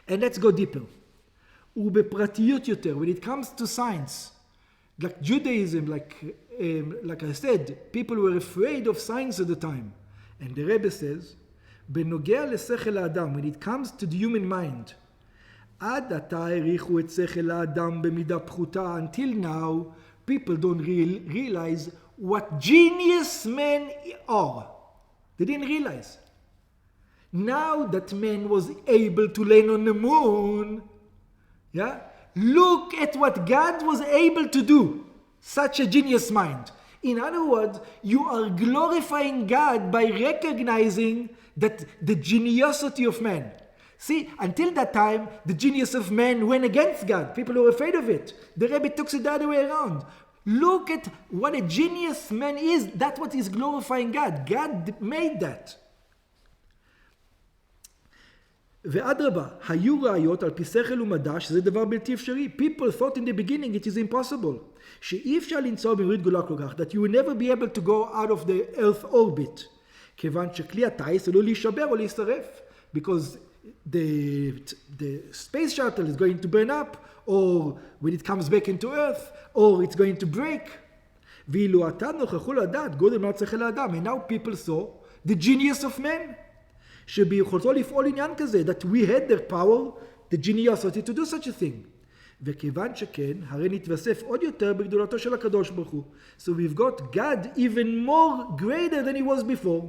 And let's go deeper. ובפרטיות יותר, when it comes to science, like Judaism, like I said, people were afraid of science at the time. And the Rebbe says, בנוגע לשכל האדם, when it comes to the human mind, עד עתה העריכו את שכל האדם במידה פחותה. Until now, people don't realize what genius men are. They didn't realize. Now that man was able to land on the moon, yeah, look at what God was able to do. Such a genius mind. In other words, you are glorifying God by recognizing that the geniusity of man. See, until that time, the genius of man went against God. People were afraid of it. The Rebbe took it the other way around. Look at what a genius man is. That's what is glorifying God. God made that. ואדרבה, היו ראיות על פי שכל ומדע שזה דבר בלתי אפשרי. People thought in the beginning it is impossible. שאי אפשר לנסוע במהירות גדולה כל כך. That you will never be able to go out of the earth orbit. כיוון שכלי הטייס עלול להישבר או להישרף. Because the space shuttle is going to burn up, or when it comes back into earth, or it's going to break. ואילו עתה נוכחו לדעת גודל מה צריך לאדם. And now people saw the genius of man. שביכולתו לפעול עניין כזה, that we had the power, the geniosity to do such a thing. וכיוון שכן, הרי נתווסף עוד יותר בגדולתו של הקדוש ברוך הוא. So we've got God even more greater than he was before.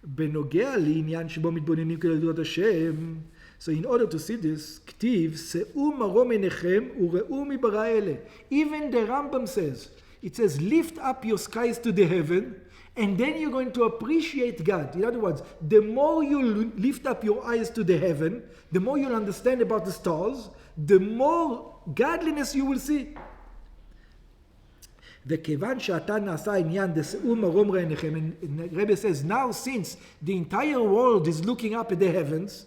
בנוגע לעניין שבו מתבוננים כגדולת השם, so in order to see this, כתיב, שאו מרום עיניכם וראו מברא אלה. Even the Rambam says, it says, lift up your skies to the heaven, and then you're going to appreciate God. In other words, the more you lift up your eyes to the heaven, the more you'll understand about the stars, the more godliness you will see. וכיוון שאתה נעשה עניין דשאו מרום עיניכם, and Rebbe says, now since the entire world is looking up at the heavens,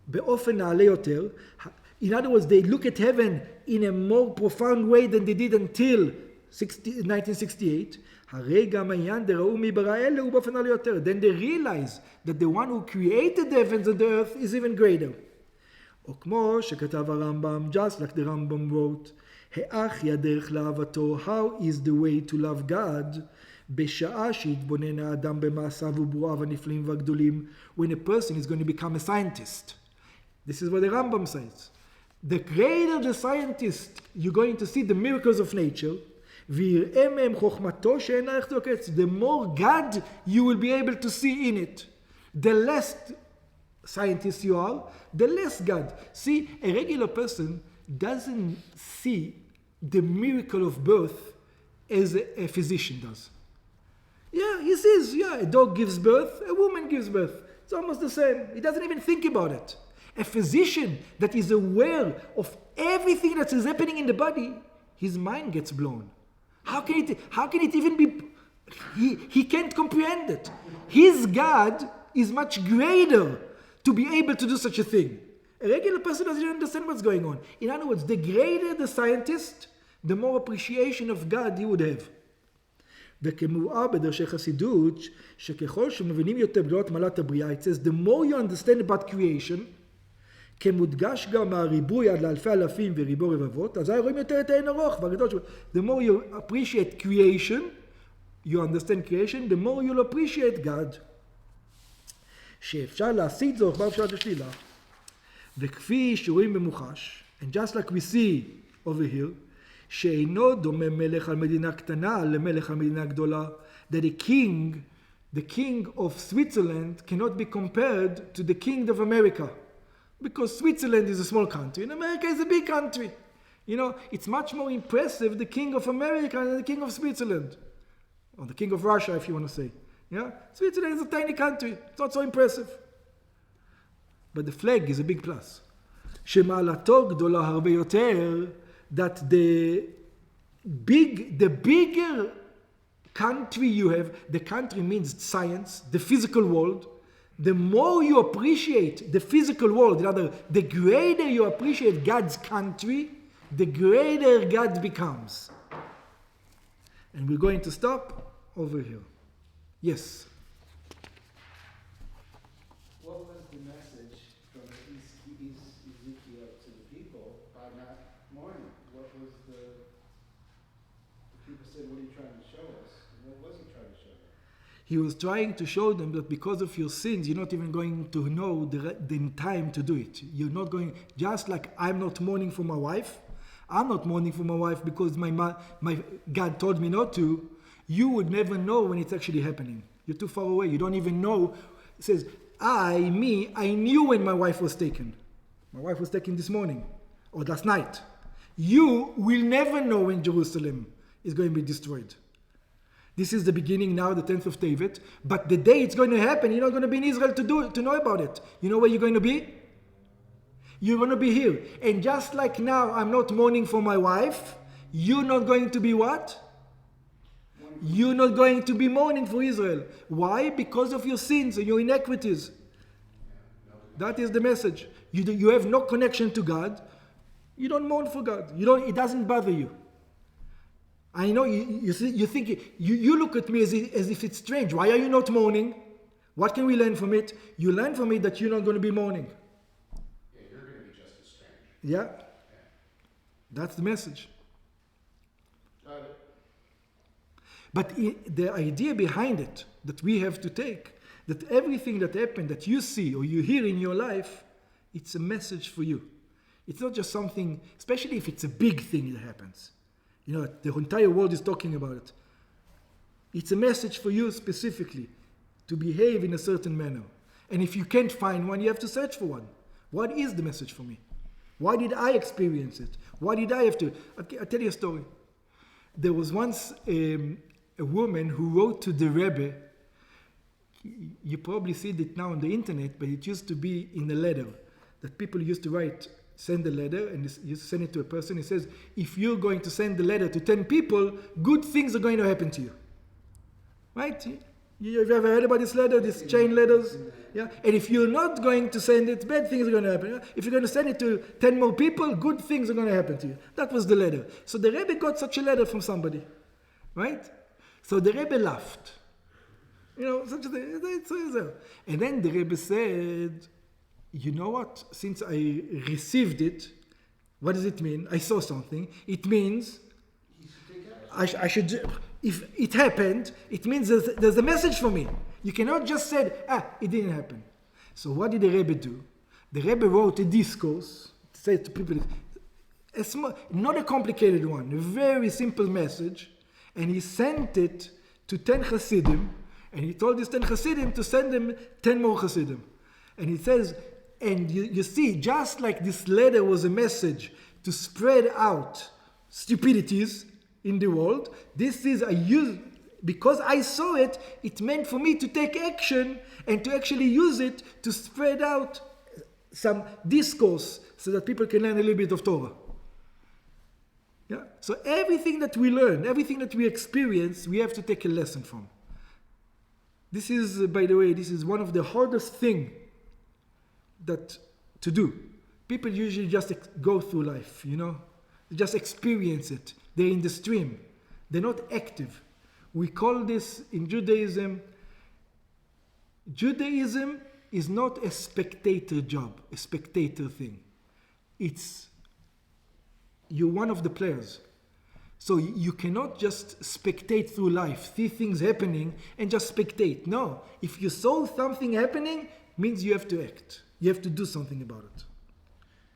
באופן נעלה יותר, in other words, they look at heaven in a more profound way than they did until 1968, הרי גם העניין דראו מברא אלה הוא באופן נעלה יותר. Then they realize that the one who created the heavens and the earth is even greater. או כמו שכתב הרמב"ם, just like the Rambam wrote, האח היא הדרך לאהבתו, how is the way to love God, בשעה שהתבונן האדם במעשיו וברואיו הנפלאים והגדולים, when a person is going to become a scientist. This is what the Rambam says. The greater the scientist, you're going to see the miracles of nature, ויראה מהם חוכמתו שאין ערך לו קץ. The more God you will be able to see in it. The less scientist you are, the less God. See, a regular person doesn't see the miracle of birth as a physician does. Yeah, he sees, a dog gives birth, a woman gives birth. It's almost the same. He doesn't even think about it. A physician that is aware of everything that is happening in the body, his mind gets blown. How can it even be? He can't comprehend it. His God is much greater to be able to do such a thing. A regular person doesn't understand what's going on. In other words, the greater the scientist, the more appreciation of God he would have. וכמובן בדרשי חסידות, שככל שמבינים יותר בגדולת מעלת הבריאה, it says, the more you understand about creation, כמודגש גם הריבוי עד לאלפי אלפים וריבו רבבות, אז רואים יותר את העין ארוך והגדול שלו. The more you appreciate creation, you understand creation, the more you'll appreciate God. שאפשר להשיג זאת באפשרת השלילה, וכפי שרואים במוחש, and just like we see over here, שאינו דומה מלך על מדינה קטנה למלך על מדינה גדולה, that the king of Switzerland cannot be compared to the king of America. Because Switzerland is a small country and America is a big country. You know, it's much more impressive, the king of America than the king of Switzerland. Or the king of Russia, if you want to say. Yeah? Switzerland is a tiny country. It's not so impressive. But the flag is a big plus. שמעלתו גדולה הרבה יותר, that the bigger country you have, the country means science, the physical world, the more you appreciate the physical world, the greater you appreciate God's country, the greater God becomes. And we're going to stop over here. Yes? What was the message from Ezekiel to the people by not mourning? What was the people said, what are you trying to show us? And what was he trying to show them? He was trying to show them that because of your sins, you're not even going to know the time to do it. You're not going, just like I'm not mourning for my wife. I'm not mourning for my wife because my God told me not to. You would never know when it's actually happening. You're too far away. You don't even know. It says, I knew when my wife was taken. My wife was taken this morning or last night. You will never know when Jerusalem is going to be destroyed. This is the beginning now, the 10th of Tevet. But the day it's going to happen, you're not going to be in Israel to know about it. You know where you're going to be? You're going to be here. And just like now, I'm not mourning for my wife, You're not going to be what? You're not going to be mourning for Israel. Why? Because of your sins and your inequities. That is the message. You have no connection to God. You don't mourn for God. It doesn't bother you. I know you think you look at me as if it's strange. Why are you not mourning? What can we learn from it? You learn from it that you're not going to be mourning. Yeah, you're going to be just as strange. Yeah? That's the message. Got it. But the idea behind it that we have to take, that everything that happened, that you see or you hear in your life, it's a message for you. It's not just something, especially if it's a big thing that happens. The entire world is talking about it. It's a message for you specifically to behave in a certain manner. And if you can't find one, you have to search for one. What is the message for me? Why did I experience it? Why did I have to? I'll tell you a story. There was once a woman who wrote to the Rebbe. You probably see it now on the internet, but it used to be in a letter that people used to send a letter, and you send it to a person. He says, if you're going to send the letter to 10 people, good things are going to happen to you. Right? You've ever heard about this letter, these chain letters? Yeah. And if you're not going to send it, bad things are going to happen. If you're going to send it to 10 more people, good things are going to happen to you. That was the letter. So the Rebbe got such a letter from somebody. Right? So the Rebbe laughed. Such a thing. And then the Rebbe said, you know what? Since I received it, what does it mean? I saw something. It means I should, if it happened, it means there's a message for me. You cannot just say, it didn't happen. So what did the Rebbe do? The Rebbe wrote a discourse, said to people, not a complicated one, a very simple message, and he sent it to 10 Hasidim, and he told these 10 Hasidim to send them 10 more Hasidim. And he says, and you see, just like this letter was a message to spread out stupidities in the world, this is because I saw it, it meant for me to take action and to actually use it to spread out some discourse so that people can learn a little bit of Torah. Yeah? So everything that we learn, everything that we experience, we have to take a lesson from. This is, by the way, this is one of the hardest things to do. People usually just go through life, They just experience it. They're in the stream. They're not active. We call this in Judaism is not a spectator job, a spectator thing. You're one of the players. So you cannot just spectate through life, see things happening and just spectate. No, if you saw something happening, means you have to act. You have to do something about it.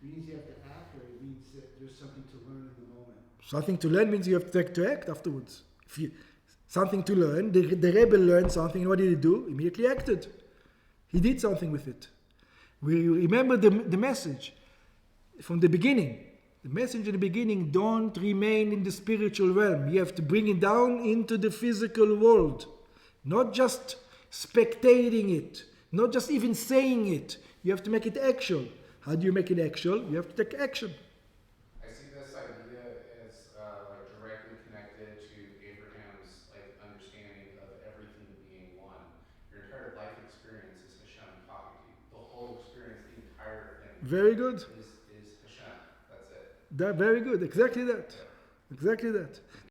It means you have to act, or it means that there's something to learn in the moment. Something to learn means you have to act afterwards. Something to learn, the Rebbe learned something, what did he do? Immediately acted. He did something with it. We remember the message from the beginning. The message in the beginning, don't remain in the spiritual realm. You have to bring it down into the physical world. Not just spectating it. Not just even saying it. You have to make it actual. How do you make it actual? You have to take action. I see this idea as directly connected to Abraham's understanding of everything being one. Your entire life experience is Hashem talking to you. The whole experience, the entire thing. Very good. Is Hashem. That's it. Very good. Exactly that. Yeah. Exactly that.